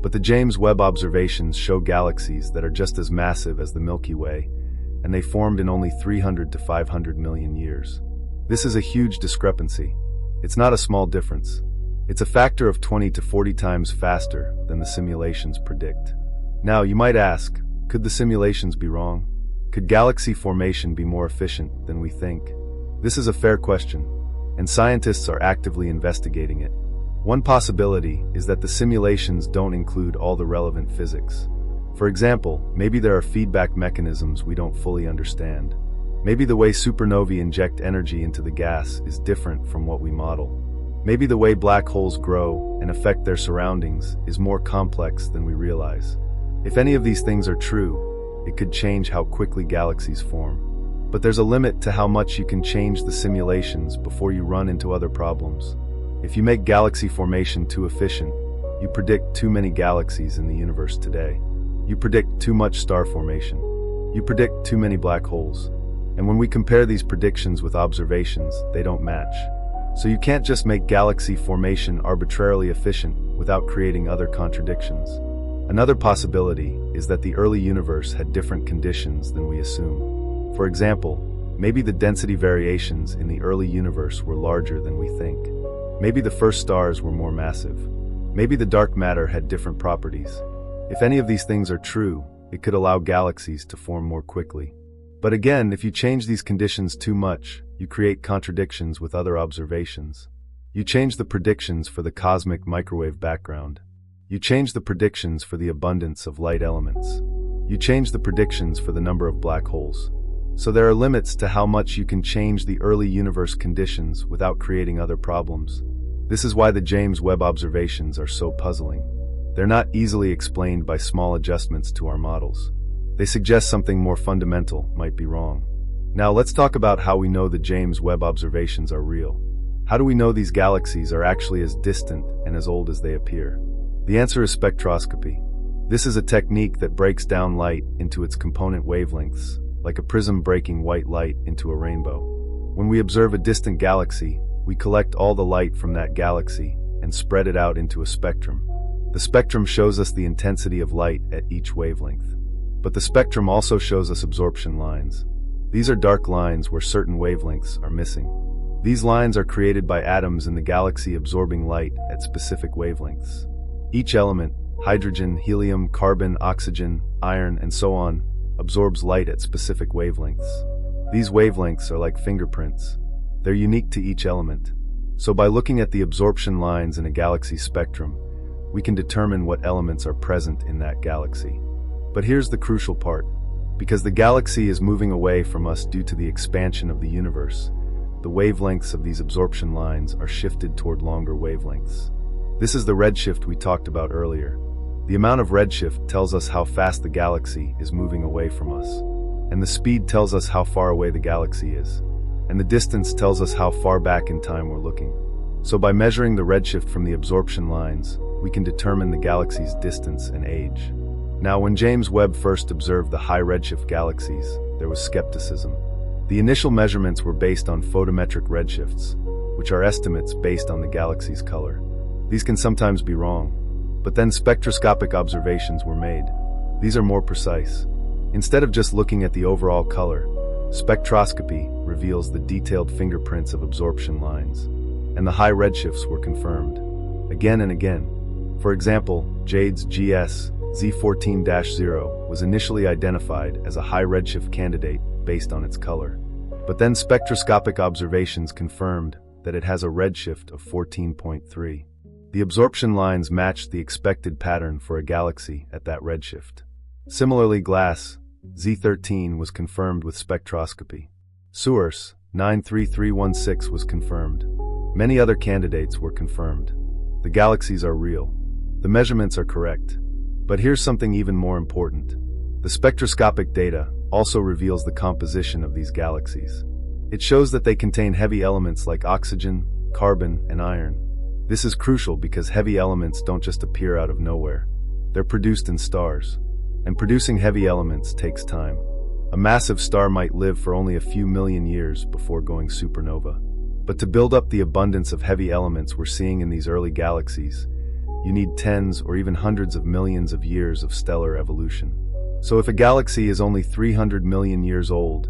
But the James Webb observations show galaxies that are just as massive as the Milky Way, and they formed in only 300 to 500 million years. This is a huge discrepancy. It's not a small difference. It's a factor of 20 to 40 times faster than the simulations predict. Now, you might ask, could the simulations be wrong? Could galaxy formation be more efficient than we think? This is a fair question, and scientists are actively investigating it. One possibility is that the simulations don't include all the relevant physics. For example, maybe there are feedback mechanisms we don't fully understand. Maybe the way supernovae inject energy into the gas is different from what we model. Maybe the way black holes grow and affect their surroundings is more complex than we realize. If any of these things are true, it could change how quickly galaxies form. But there's a limit to how much you can change the simulations before you run into other problems. If you make galaxy formation too efficient, you predict too many galaxies in the universe today. You predict too much star formation. You predict too many black holes. And when we compare these predictions with observations, they don't match. So you can't just make galaxy formation arbitrarily efficient without creating other contradictions. Another possibility is that the early universe had different conditions than we assume. For example, maybe the density variations in the early universe were larger than we think. Maybe the first stars were more massive. Maybe the dark matter had different properties. If any of these things are true, it could allow galaxies to form more quickly. But again, if you change these conditions too much, you create contradictions with other observations. You change the predictions for the cosmic microwave background. You change the predictions for the abundance of light elements. You change the predictions for the number of black holes. So there are limits to how much you can change the early universe conditions without creating other problems. This is why the James Webb observations are so puzzling. They're not easily explained by small adjustments to our models. They suggest something more fundamental might be wrong. Now let's talk about how we know the James Webb observations are real. How do we know these galaxies are actually as distant and as old as they appear? The answer is spectroscopy. This is a technique that breaks down light into its component wavelengths, like a prism breaking white light into a rainbow. When we observe a distant galaxy, we collect all the light from that galaxy and spread it out into a spectrum. The spectrum shows us the intensity of light at each wavelength. But the spectrum also shows us absorption lines. These are dark lines where certain wavelengths are missing. These lines are created by atoms in the galaxy absorbing light at specific wavelengths. Each element, hydrogen, helium, carbon, oxygen, iron, and so on, absorbs light at specific wavelengths. These wavelengths are like fingerprints. They're unique to each element. So by looking at the absorption lines in a galaxy spectrum, we can determine what elements are present in that galaxy. But here's the crucial part. Because the galaxy is moving away from us due to the expansion of the universe, the wavelengths of these absorption lines are shifted toward longer wavelengths. This is the redshift we talked about earlier. The amount of redshift tells us how fast the galaxy is moving away from us. And the speed tells us how far away the galaxy is. And the distance tells us how far back in time we're looking. So by measuring the redshift from the absorption lines, we can determine the galaxy's distance and age. Now, when James Webb first observed the high redshift galaxies, there was skepticism. The initial measurements were based on photometric redshifts, which are estimates based on the galaxy's color. These can sometimes be wrong, but then spectroscopic observations were made. These are more precise. Instead of just looking at the overall color, spectroscopy reveals the detailed fingerprints of absorption lines, and the high redshifts were confirmed, again and again. For example, Jade's GS Z14-0 was initially identified as a high redshift candidate based on its color. But then spectroscopic observations confirmed that it has a redshift of 14.3. The absorption lines matched the expected pattern for a galaxy at that redshift. Similarly, Glass Z13 was confirmed with spectroscopy. Source 93316 was confirmed. Many other candidates were confirmed. The galaxies are real. The measurements are correct. But here's something even more important. The spectroscopic data also reveals the composition of these galaxies. It shows that they contain heavy elements like oxygen, carbon, and iron. This is crucial because heavy elements don't just appear out of nowhere. They're produced in stars. And producing heavy elements takes time. A massive star might live for only a few million years before going supernova. But to build up the abundance of heavy elements we're seeing in these early galaxies, you need tens or even hundreds of millions of years of stellar evolution. So if a galaxy is only 300 million years old,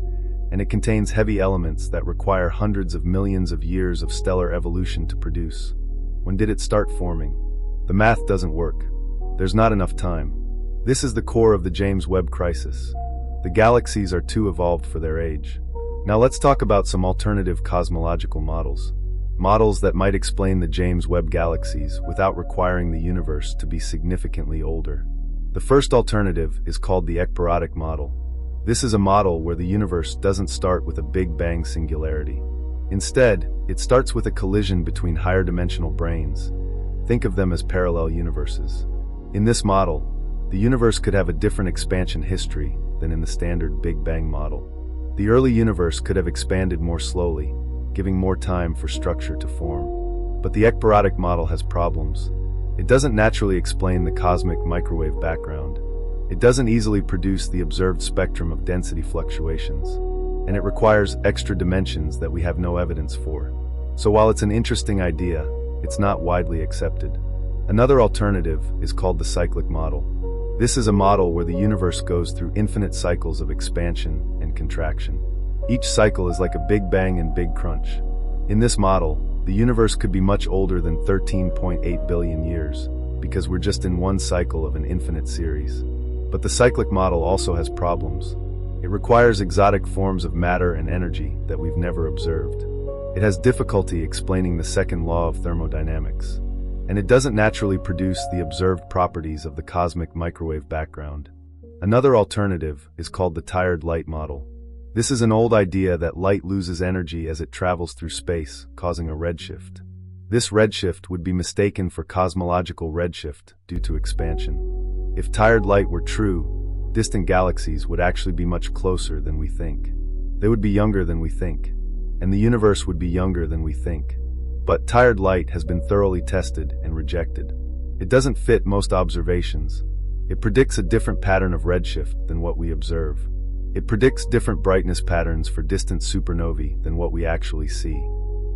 and it contains heavy elements that require hundreds of millions of years of stellar evolution to produce, when did it start forming? The math doesn't work. There's not enough time. This is the core of the James Webb crisis. The galaxies are too evolved for their age. Now let's talk about some alternative cosmological models. Models that might explain the James Webb galaxies without requiring the universe to be significantly older. The first alternative is called the ekpyrotic model. This is a model where the universe doesn't start with a Big Bang singularity. Instead, it starts with a collision between higher dimensional branes. Think of them as parallel universes. In this model, the universe could have a different expansion history than in the standard Big Bang model. The early universe could have expanded more slowly, giving more time for structure to form. But the ekpyrotic model has problems. It doesn't naturally explain the cosmic microwave background. It doesn't easily produce the observed spectrum of density fluctuations. And it requires extra dimensions that we have no evidence for. So while it's an interesting idea, it's not widely accepted. Another alternative is called the cyclic model. This is a model where the universe goes through infinite cycles of expansion and contraction. Each cycle is like a Big Bang and Big Crunch. In this model, the universe could be much older than 13.8 billion years, because we're just in one cycle of an infinite series. But the cyclic model also has problems. It requires exotic forms of matter and energy that we've never observed. It has difficulty explaining the second law of thermodynamics. And it doesn't naturally produce the observed properties of the cosmic microwave background. Another alternative is called the tired light model. This is an old idea that light loses energy as it travels through space, causing a redshift. This redshift would be mistaken for cosmological redshift due to expansion. If tired light were true, distant galaxies would actually be much closer than we think. They would be younger than we think. And the universe would be younger than we think. But tired light has been thoroughly tested and rejected. It doesn't fit most observations. It predicts a different pattern of redshift than what we observe. It predicts different brightness patterns for distant supernovae than what we actually see.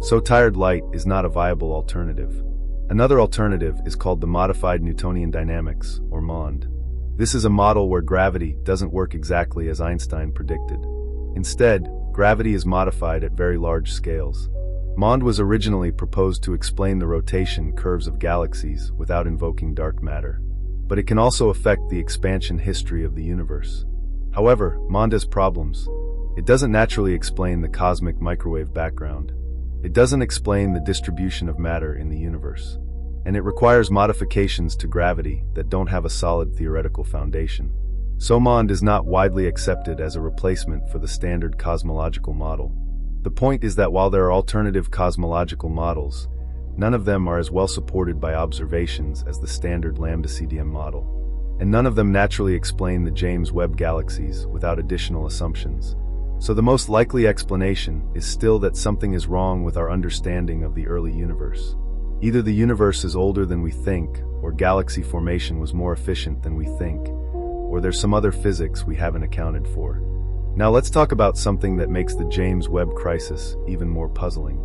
So tired light is not a viable alternative. Another alternative is called the modified Newtonian dynamics, or MOND. This is a model where gravity doesn't work exactly as Einstein predicted. Instead, gravity is modified at very large scales. MOND was originally proposed to explain the rotation curves of galaxies without invoking dark matter. But it can also affect the expansion history of the universe. However, MOND has problems. It doesn't naturally explain the cosmic microwave background. It doesn't explain the distribution of matter in the universe. And it requires modifications to gravity that don't have a solid theoretical foundation. So MOND is not widely accepted as a replacement for the standard cosmological model. The point is that while there are alternative cosmological models, none of them are as well supported by observations as the standard lambda-CDM model. And none of them naturally explain the James Webb galaxies without additional assumptions. So the most likely explanation is still that something is wrong with our understanding of the early universe. Either the universe is older than we think, or galaxy formation was more efficient than we think, or there's some other physics we haven't accounted for. Now let's talk about something that makes the James Webb crisis even more puzzling.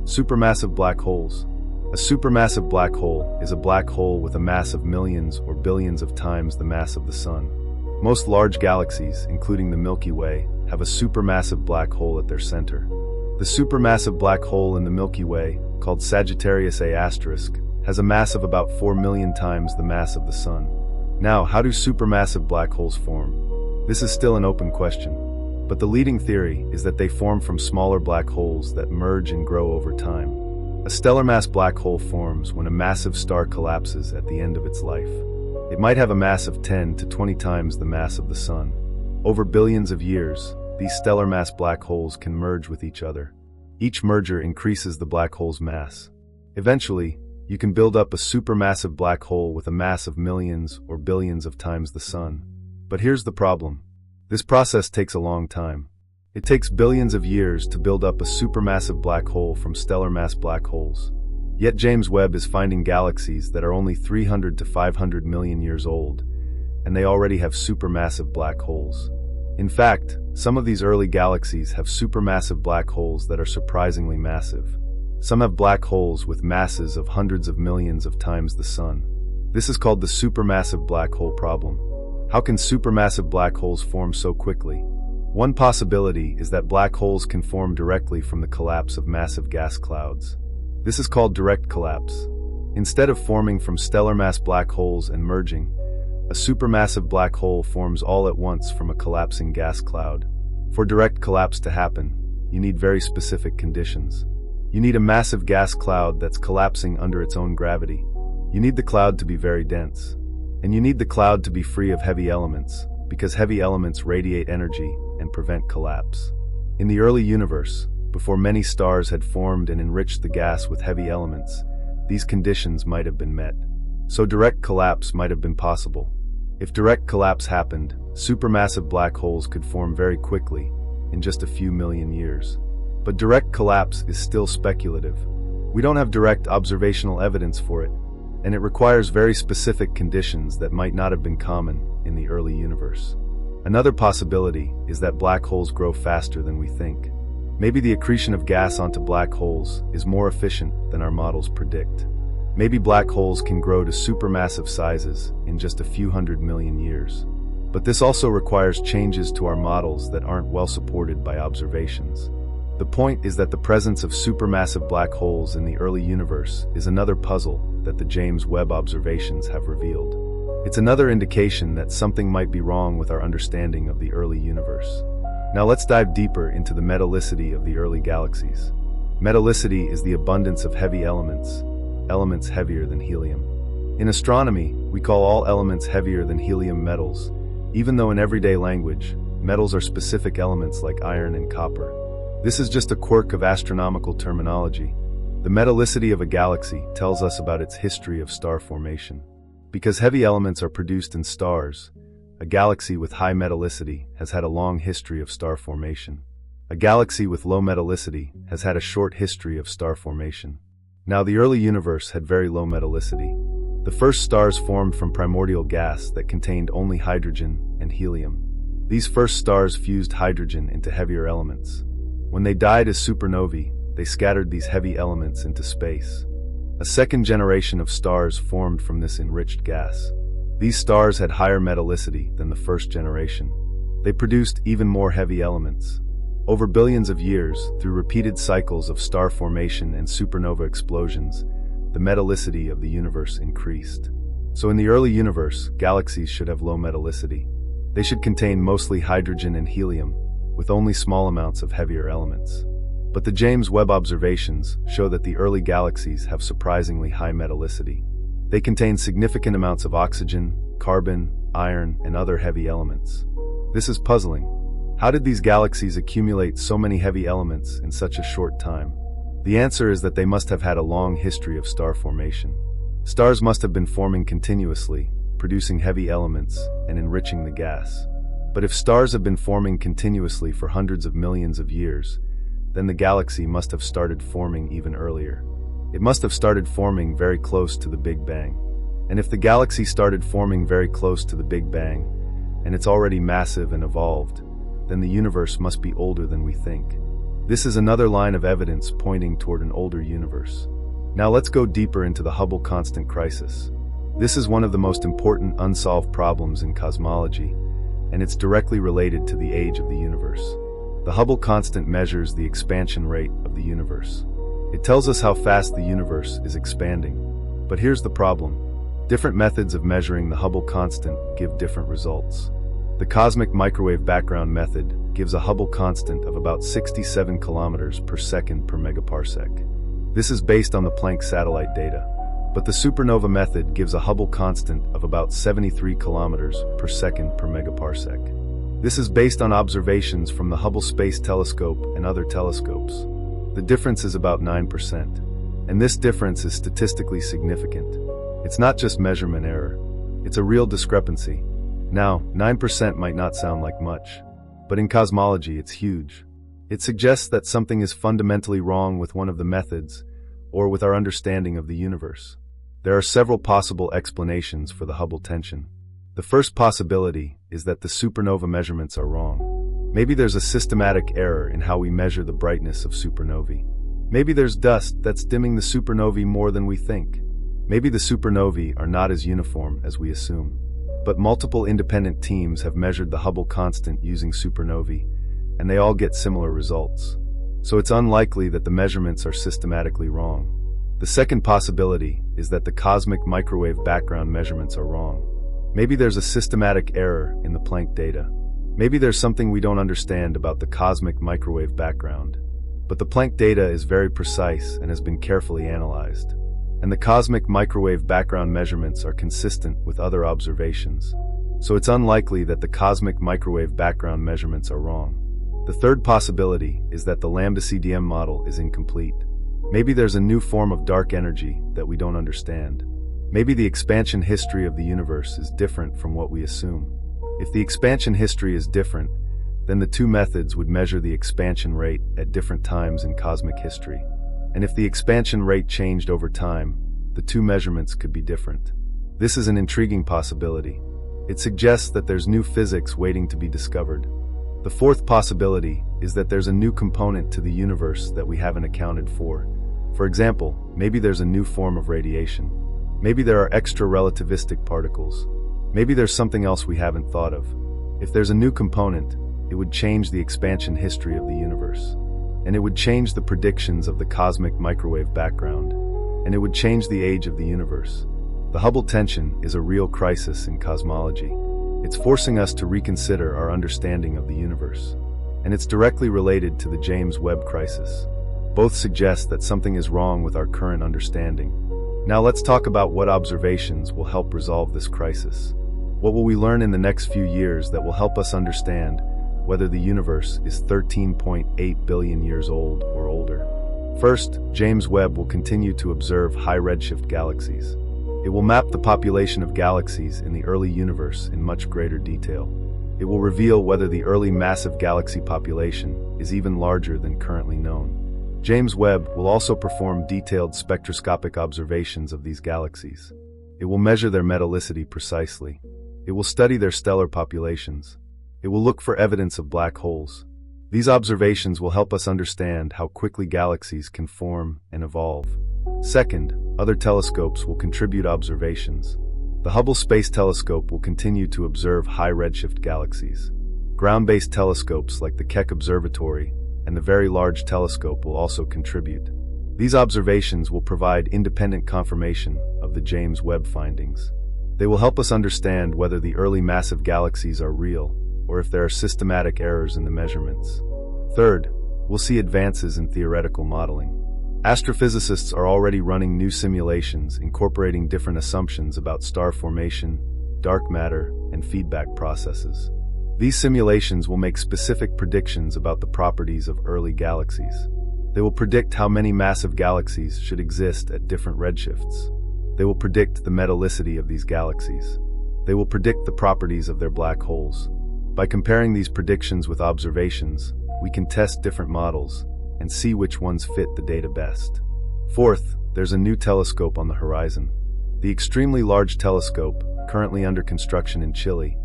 Supermassive black holes. A supermassive black hole is a black hole with a mass of millions or billions of times the mass of the Sun. Most large galaxies, including the Milky Way, have a supermassive black hole at their center. The supermassive black hole in the Milky Way, called Sagittarius A*, has a mass of about 4 million times the mass of the Sun. Now, how do supermassive black holes form? This is still an open question. But the leading theory is that they form from smaller black holes that merge and grow over time. A stellar mass black hole forms when a massive star collapses at the end of its life. It might have a mass of 10 to 20 times the mass of the Sun. Over billions of years, these stellar mass black holes can merge with each other. Each merger increases the black hole's mass. Eventually, you can build up a supermassive black hole with a mass of millions or billions of times the Sun. But here's the problem. This process takes a long time. It takes billions of years to build up a supermassive black hole from stellar mass black holes. Yet James Webb is finding galaxies that are only 300 to 500 million years old, and they already have supermassive black holes. In fact, some of these early galaxies have supermassive black holes that are surprisingly massive. Some have black holes with masses of hundreds of millions of times the Sun. This is called the supermassive black hole problem. How can supermassive black holes form so quickly? One possibility is that black holes can form directly from the collapse of massive gas clouds. This is called direct collapse. Instead of forming from stellar mass black holes and merging, a supermassive black hole forms all at once from a collapsing gas cloud. For direct collapse to happen, you need very specific conditions. You need a massive gas cloud that's collapsing under its own gravity. You need the cloud to be very dense. And you need the cloud to be free of heavy elements, because heavy elements radiate energy and prevent collapse. In the early universe, before many stars had formed and enriched the gas with heavy elements, these conditions might have been met. So direct collapse might have been possible. If direct collapse happened, supermassive black holes could form very quickly, in just a few million years. But direct collapse is still speculative. We don't have direct observational evidence for it, and it requires very specific conditions that might not have been common in the early universe. Another possibility is that black holes grow faster than we think. Maybe the accretion of gas onto black holes is more efficient than our models predict. Maybe black holes can grow to supermassive sizes in just a few 100 million years. But this also requires changes to our models that aren't well supported by observations. The point is that the presence of supermassive black holes in the early universe is another puzzle that the James Webb observations have revealed. It's another indication that something might be wrong with our understanding of the early universe. Now let's dive deeper into the metallicity of the early galaxies. Metallicity is the abundance of heavy elements, elements heavier than helium. In astronomy, we call all elements heavier than helium metals, even though in everyday language, metals are specific elements like iron and copper. This is just a quirk of astronomical terminology. The metallicity of a galaxy tells us about its history of star formation. Because heavy elements are produced in stars, a galaxy with high metallicity has had a long history of star formation. A galaxy with low metallicity has had a short history of star formation. Now, the early universe had very low metallicity. The first stars formed from primordial gas that contained only hydrogen and helium. These first stars fused hydrogen into heavier elements. When they died as supernovae, they scattered these heavy elements into space. A second generation of stars formed from this enriched gas. These stars had higher metallicity than the first generation. They produced even more heavy elements. Over billions of years, through repeated cycles of star formation and supernova explosions, the metallicity of the universe increased. So in the early universe, galaxies should have low metallicity. They should contain mostly hydrogen and helium, with only small amounts of heavier elements. But the James Webb observations show that the early galaxies have surprisingly high metallicity. They contain significant amounts of oxygen, carbon, iron, and other heavy elements. This is puzzling. How did these galaxies accumulate so many heavy elements in such a short time? The answer is that they must have had a long history of star formation. Stars must have been forming continuously, producing heavy elements and enriching the gas. But if stars have been forming continuously for hundreds of millions of years, then the galaxy must have started forming even earlier. It must have started forming very close to the Big Bang. And if the galaxy started forming very close to the Big Bang, and it's already massive and evolved, then the universe must be older than we think. This is another line of evidence pointing toward an older universe. Now let's go deeper into the Hubble constant crisis. This is one of the most important unsolved problems in cosmology, and it's directly related to the age of the universe. The Hubble constant measures the expansion rate of the universe. It tells us how fast the universe is expanding. But here's the problem. Different methods of measuring the Hubble constant give different results. The cosmic microwave background method gives a Hubble constant of about 67 kilometers per second per megaparsec. This is based on the Planck satellite data. But the supernova method gives a Hubble constant of about 73 kilometers per second per megaparsec. This is based on observations from the Hubble Space Telescope and other telescopes. The difference is about 9%. And this difference is statistically significant. It's not just measurement error. It's a real discrepancy. Now, 9% might not sound like much. but in cosmology it's huge. It suggests that something is fundamentally wrong with one of the methods, or with our understanding of the universe. There are several possible explanations for the Hubble tension. The first possibility is that the supernova measurements are wrong. Maybe there's a systematic error in how we measure the brightness of supernovae. Maybe there's dust that's dimming the supernovae more than we think. Maybe the supernovae are not as uniform as we assume. But multiple independent teams have measured the Hubble constant using supernovae, and they all get similar results. So it's unlikely that the measurements are systematically wrong. The second possibility is that the cosmic microwave background measurements are wrong. Maybe there's a systematic error in the Planck data. Maybe there's something we don't understand about the cosmic microwave background. But the Planck data is very precise and has been carefully analyzed. And the cosmic microwave background measurements are consistent with other observations. So it's unlikely that the cosmic microwave background measurements are wrong. The third possibility is that the lambda CDM model is incomplete. Maybe there's a new form of dark energy that we don't understand. Maybe the expansion history of the universe is different from what we assume. If the expansion history is different, then the two methods would measure the expansion rate at different times in cosmic history. And if the expansion rate changed over time, the two measurements could be different. This is an intriguing possibility. It suggests that there's new physics waiting to be discovered. The fourth possibility is that there's a new component to the universe that we haven't accounted for. For example, maybe there's a new form of radiation. Maybe there are extra relativistic particles. Maybe there's something else we haven't thought of. If there's a new component, it would change the expansion history of the universe. And it would change the predictions of the cosmic microwave background. And it would change the age of the universe. The Hubble tension is a real crisis in cosmology. It's forcing us to reconsider our understanding of the universe. And it's directly related to the James Webb crisis. Both suggest that something is wrong with our current understanding. Now let's talk about what observations will help resolve this crisis. What will we learn in the next few years that will help us understand whether the universe is 13.8 billion years old or older? First, James Webb will continue to observe high redshift galaxies. It will map the population of galaxies in the early universe in much greater detail. It will reveal whether the early massive galaxy population is even larger than currently known. James Webb will also perform detailed spectroscopic observations of these galaxies. It will measure their metallicity precisely. It will study their stellar populations. It will look for evidence of black holes. These observations will help us understand how quickly galaxies can form and evolve. Second, other telescopes will contribute observations. The Hubble Space Telescope will continue to observe high redshift galaxies. Ground-based telescopes like the Keck Observatory and the Very Large Telescope will also contribute. These observations will provide independent confirmation of the James Webb findings. They will help us understand whether the early massive galaxies are real or if there are systematic errors in the measurements. Third, we'll see advances in theoretical modeling. Astrophysicists are already running new simulations incorporating different assumptions about star formation, dark matter, and feedback processes. These simulations will make specific predictions about the properties of early galaxies. They will predict how many massive galaxies should exist at different redshifts. They will predict the metallicity of these galaxies. They will predict the properties of their black holes. By comparing these predictions with observations, we can test different models and see which ones fit the data best. Fourth, there's a new telescope on the horizon. The extremely large telescope, currently under construction in Chile,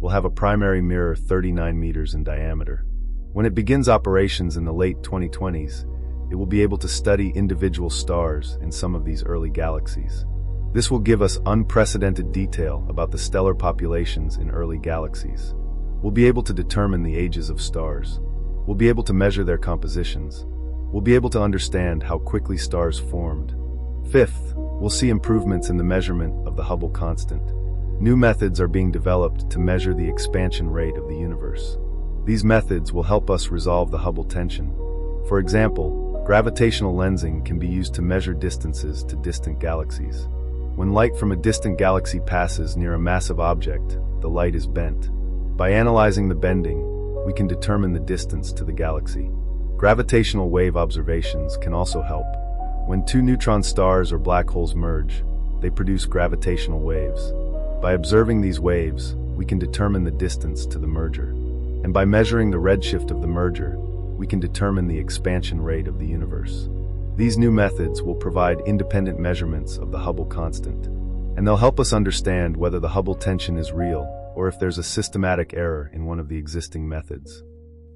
will have a primary mirror 39 meters in diameter. When it begins operations in the late 2020s, it will be able to study individual stars in some of these early galaxies. This will give us unprecedented detail about the stellar populations in early galaxies. We'll be able to determine the ages of stars. We'll be able to measure their compositions. We'll be able to understand how quickly stars formed. Fifth, we'll see improvements in the measurement of the Hubble constant. New methods are being developed to measure the expansion rate of the universe. These methods will help us resolve the Hubble tension. For example, gravitational lensing can be used to measure distances to distant galaxies. When light from a distant galaxy passes near a massive object, the light is bent. By analyzing the bending, we can determine the distance to the galaxy. Gravitational wave observations can also help. When two neutron stars or black holes merge, they produce gravitational waves. By observing these waves, we can determine the distance to the merger. And by measuring the redshift of the merger, we can determine the expansion rate of the universe. These new methods will provide independent measurements of the Hubble constant, and they'll help us understand whether the Hubble tension is real or if there's a systematic error in one of the existing methods.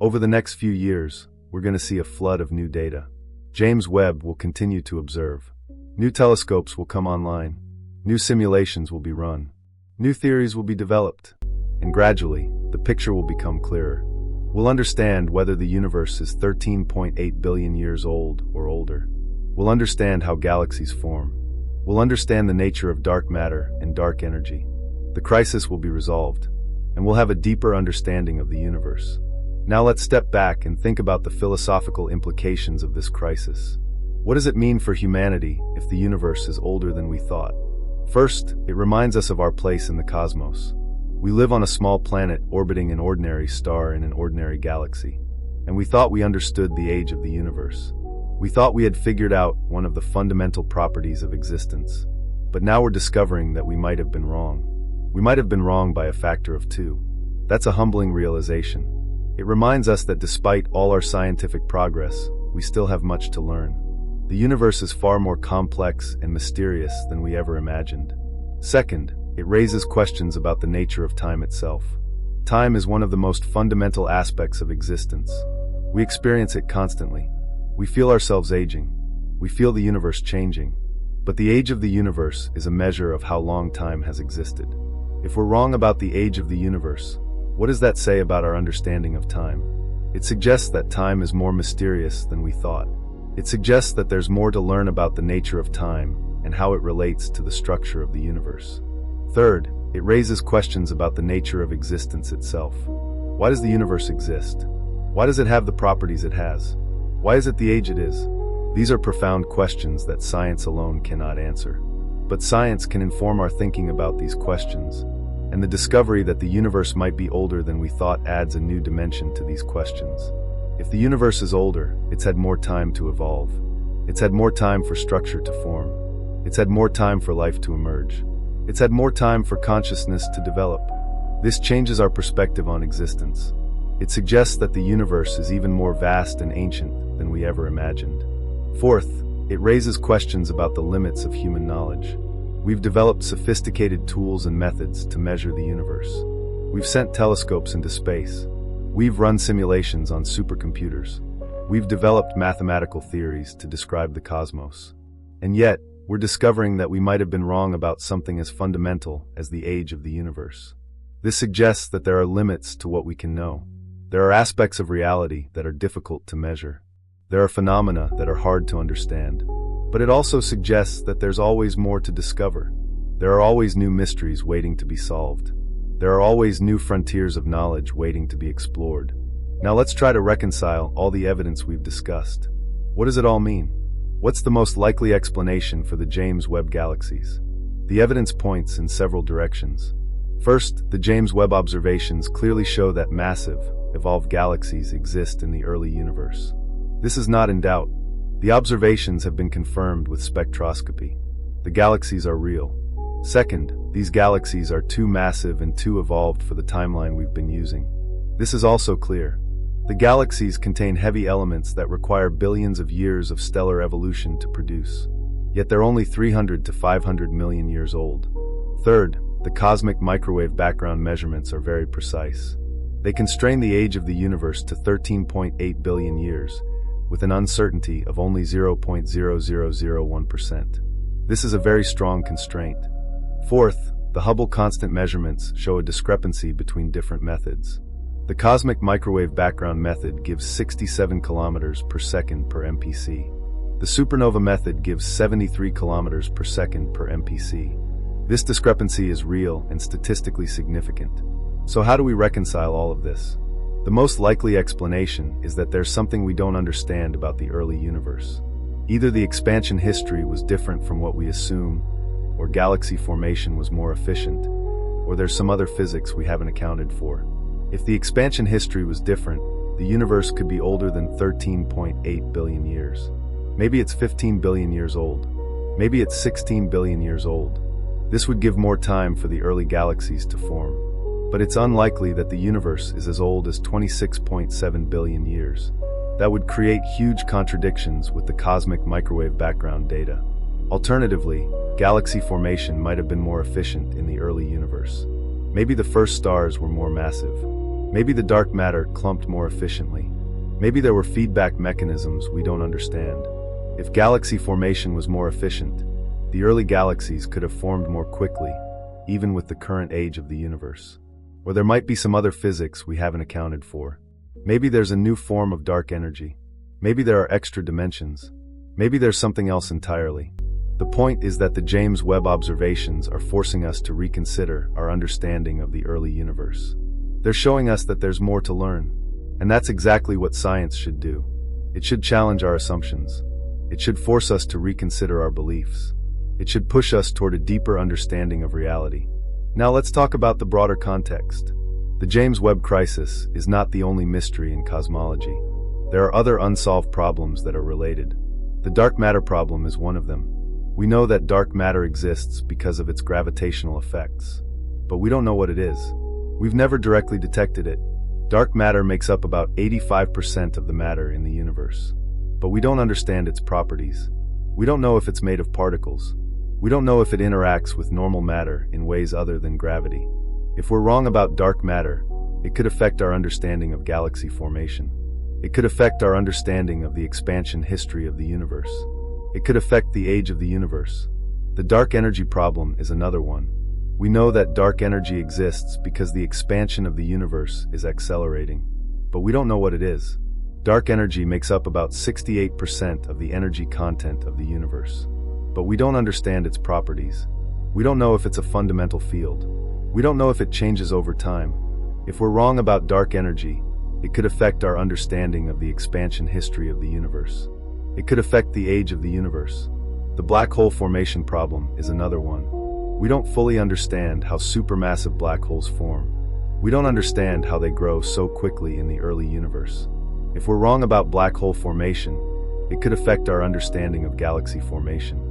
Over the next few years, we're going to see a flood of new data. James Webb will continue to observe. New telescopes will come online. New simulations will be run. New theories will be developed. And gradually, the picture will become clearer. We'll understand whether the universe is 13.8 billion years old or older. We'll understand how galaxies form. We'll understand the nature of dark matter and dark energy. The crisis will be resolved, and we'll have a deeper understanding of the universe. Now let's step back and think about the philosophical implications of this crisis. What does it mean for humanity if the universe is older than we thought? First, it reminds us of our place in the cosmos. We live on a small planet orbiting an ordinary star in an ordinary galaxy, and we thought we understood the age of the universe. We thought we had figured out one of the fundamental properties of existence. But now we're discovering that we might have been wrong. We might have been wrong by a factor of 2. That's a humbling realization. It reminds us that despite all our scientific progress, we still have much to learn. The universe is far more complex and mysterious than we ever imagined. Second, it raises questions about the nature of time itself. Time is one of the most fundamental aspects of existence. We experience it constantly. We feel ourselves aging. We feel the universe changing. But the age of the universe is a measure of how long time has existed. If we're wrong about the age of the universe, what does that say about our understanding of time? It suggests that time is more mysterious than we thought. It suggests that there's more to learn about the nature of time and how it relates to the structure of the universe. Third, it raises questions about the nature of existence itself. Why does the universe exist? Why does it have the properties it has? Why is it the age it is? These are profound questions that science alone cannot answer. But science can inform our thinking about these questions, and the discovery that the universe might be older than we thought adds a new dimension to these questions. If the universe is older, it's had more time to evolve. It's had more time for structure to form. It's had more time for life to emerge. It's had more time for consciousness to develop. This changes our perspective on existence. It suggests that the universe is even more vast and ancient than we ever imagined. Fourth, it raises questions about the limits of human knowledge. We've developed sophisticated tools and methods to measure the universe. We've sent telescopes into space. We've run simulations on supercomputers. We've developed mathematical theories to describe the cosmos. And yet, we're discovering that we might have been wrong about something as fundamental as the age of the universe. This suggests that there are limits to what we can know. There are aspects of reality that are difficult to measure. There are phenomena that are hard to understand. But it also suggests that there's always more to discover. There are always new mysteries waiting to be solved. There are always new frontiers of knowledge waiting to be explored. Now let's try to reconcile all the evidence we've discussed. What does it all mean? What's the most likely explanation for the James Webb galaxies? The evidence points in several directions. First, the James Webb observations clearly show that massive, evolved galaxies exist in the early universe. This is not in doubt. The observations have been confirmed with spectroscopy. The galaxies are real. Second, these galaxies are too massive and too evolved for the timeline we've been using. This is also clear. The galaxies contain heavy elements that require billions of years of stellar evolution to produce. Yet they're only 300 to 500 million years old. Third, the cosmic microwave background measurements are very precise. They constrain the age of the universe to 13.8 billion years, with an uncertainty of only 0.0001%. This is a very strong constraint. Fourth, the Hubble constant measurements show a discrepancy between different methods. The cosmic microwave background method gives 67 kilometers per second per MPC. The supernova method gives 73 kilometers per second per MPC. This discrepancy is real and statistically significant. So how do we reconcile all of this? The most likely explanation is that there's something we don't understand about the early universe. Either the expansion history was different from what we assume, or galaxy formation was more efficient, or there's some other physics we haven't accounted for. If the expansion history was different, the universe could be older than 13.8 billion years. Maybe it's 15 billion years old. Maybe it's 16 billion years old. This would give more time for the early galaxies to form. but it's unlikely that the universe is as old as 26.7 billion years. That would create huge contradictions with the cosmic microwave background data. Alternatively, galaxy formation might have been more efficient in the early universe. Maybe the first stars were more massive. Maybe the dark matter clumped more efficiently. Maybe there were feedback mechanisms we don't understand. If galaxy formation was more efficient, the early galaxies could have formed more quickly, even with the current age of the universe. Or there might be some other physics we haven't accounted for. Maybe there's a new form of dark energy. Maybe there are extra dimensions. Maybe there's something else entirely. The point is that the James Webb observations are forcing us to reconsider our understanding of the early universe. They're showing us that there's more to learn. And that's exactly what science should do. It should challenge our assumptions. It should force us to reconsider our beliefs. It should push us toward a deeper understanding of reality. Now let's talk about the broader context. The James Webb crisis is not the only mystery in cosmology. There are other unsolved problems that are related. The dark matter problem is one of them. We know that dark matter exists because of its gravitational effects. But we don't know what it is. We've never directly detected it. Dark matter makes up about 85% of the matter in the universe. But we don't understand its properties. We don't know if it's made of particles. We don't know if it interacts with normal matter in ways other than gravity. If we're wrong about dark matter, it could affect our understanding of galaxy formation. It could affect our understanding of the expansion history of the universe. It could affect the age of the universe. The dark energy problem is another one. We know that dark energy exists because the expansion of the universe is accelerating. But we don't know what it is. Dark energy makes up about 68% of the energy content of the universe. But we don't understand its properties. We don't know if it's a fundamental field. We don't know if it changes over time. If we're wrong about dark energy, it could affect our understanding of the expansion history of the universe. It could affect the age of the universe. The black hole formation problem is another one. We don't fully understand how supermassive black holes form. We don't understand how they grow so quickly in the early universe. If we're wrong about black hole formation, it could affect our understanding of galaxy formation.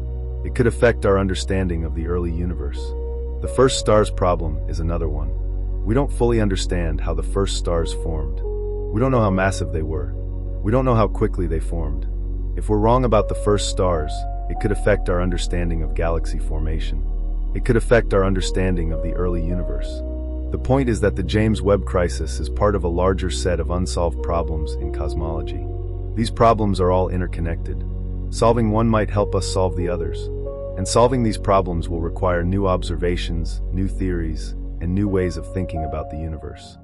It could affect our understanding of the early universe. The first stars problem is another one. We don't fully understand how the first stars formed. We don't know how massive they were. We don't know how quickly they formed. If we're wrong about the first stars, it could affect our understanding of galaxy formation. It could affect our understanding of the early universe. The point is that the James Webb crisis is part of a larger set of unsolved problems in cosmology. These problems are all interconnected. Solving one might help us solve the others. And solving these problems will require new observations, new theories, and new ways of thinking about the universe.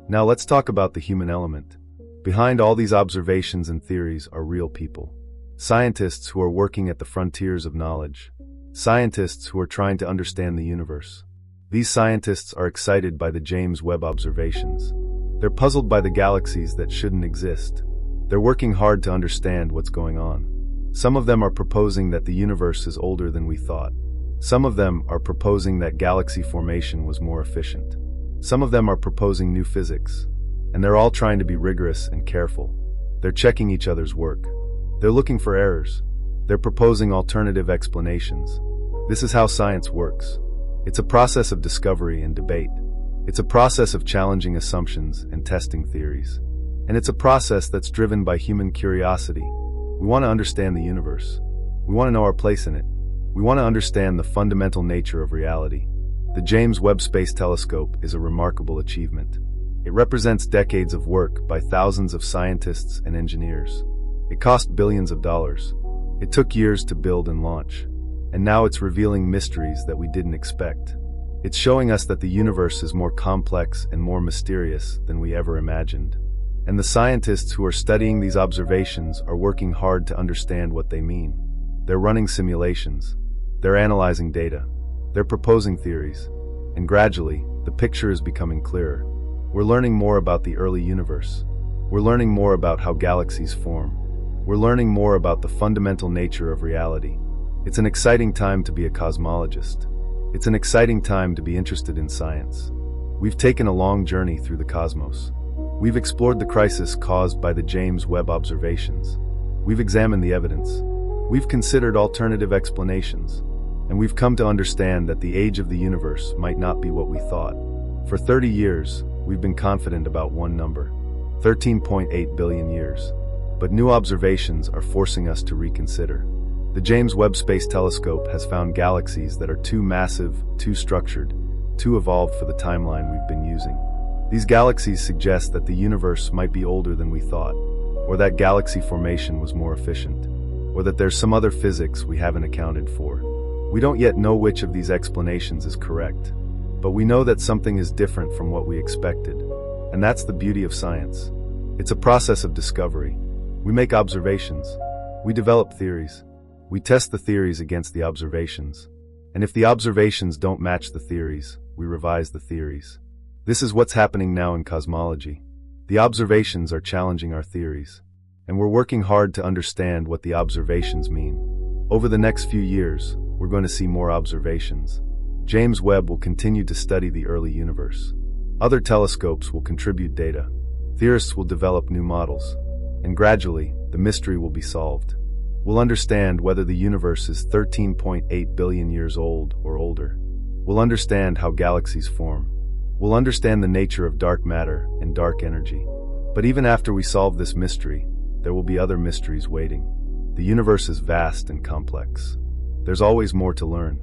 Now let's talk about the human element. Behind all these observations and theories are real people. Scientists who are working at the frontiers of knowledge. Scientists who are trying to understand the universe. These scientists are excited by the James Webb observations. They're puzzled by the galaxies that shouldn't exist. They're working hard to understand what's going on. Some of them are proposing that the universe is older than we thought. Some of them are proposing that galaxy formation was more efficient. Some of them are proposing new physics. And they're all trying to be rigorous and careful. They're checking each other's work. They're looking for errors. They're proposing alternative explanations. This is how science works. It's a process of discovery and debate. It's a process of challenging assumptions and testing theories. And it's a process that's driven by human curiosity. We want to understand the universe. We want to know our place in it. We want to understand the fundamental nature of reality. The James Webb Space Telescope is a remarkable achievement. It represents decades of work by thousands of scientists and engineers. It cost billions of dollars. It took years to build and launch. And now it's revealing mysteries that we didn't expect. It's showing us that the universe is more complex and more mysterious than we ever imagined. And the scientists who are studying these observations are working hard to understand what they mean. They're running simulations. They're analyzing data. They're proposing theories. And gradually, the picture is becoming clearer. We're learning more about the early universe. We're learning more about how galaxies form. We're learning more about the fundamental nature of reality. It's an exciting time to be a cosmologist. It's an exciting time to be interested in science. We've taken a long journey through the cosmos. We've explored the crisis caused by the James Webb observations. We've examined the evidence. We've considered alternative explanations. And we've come to understand that the age of the universe might not be what we thought. For 30 years, we've been confident about one number, 13.8 billion years. But new observations are forcing us to reconsider. The James Webb Space Telescope has found galaxies that are too massive, too structured, too evolved for the timeline we've been using. These galaxies suggest that the universe might be older than we thought, or that galaxy formation was more efficient, or that there's some other physics we haven't accounted for. We don't yet know which of these explanations is correct, but we know that something is different from what we expected, and that's the beauty of science. It's a process of discovery. We make observations, we develop theories, we test the theories against the observations, and if the observations don't match the theories, we revise the theories. This is what's happening now in cosmology. The observations are challenging our theories, and we're working hard to understand what the observations mean. Over the next few years, we're going to see more observations. James Webb will continue to study the early universe. Other telescopes will contribute data. Theorists will develop new models, and gradually, the mystery will be solved. We'll understand whether the universe is 13.8 billion years old or older. We'll understand how galaxies form. We'll understand the nature of dark matter and dark energy. But even after we solve this mystery, there will be other mysteries waiting. The universe is vast and complex. There's always more to learn.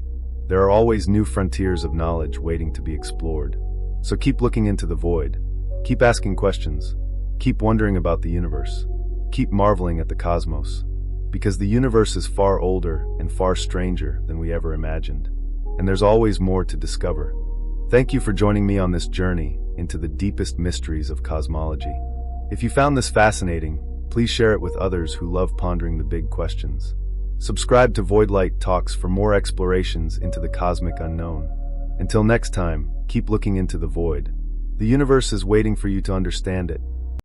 There are always new frontiers of knowledge waiting to be explored. So keep looking into the void. Keep asking questions. Keep wondering about the universe. Keep marveling at the cosmos. Because the universe is far older and far stranger than we ever imagined. And there's always more to discover. Thank you for joining me on this journey into the deepest mysteries of cosmology. If you found this fascinating, please share it with others who love pondering the big questions. Subscribe to Voidlight Talks for more explorations into the cosmic unknown. Until next time, keep looking into the void. The universe is waiting for you to understand it.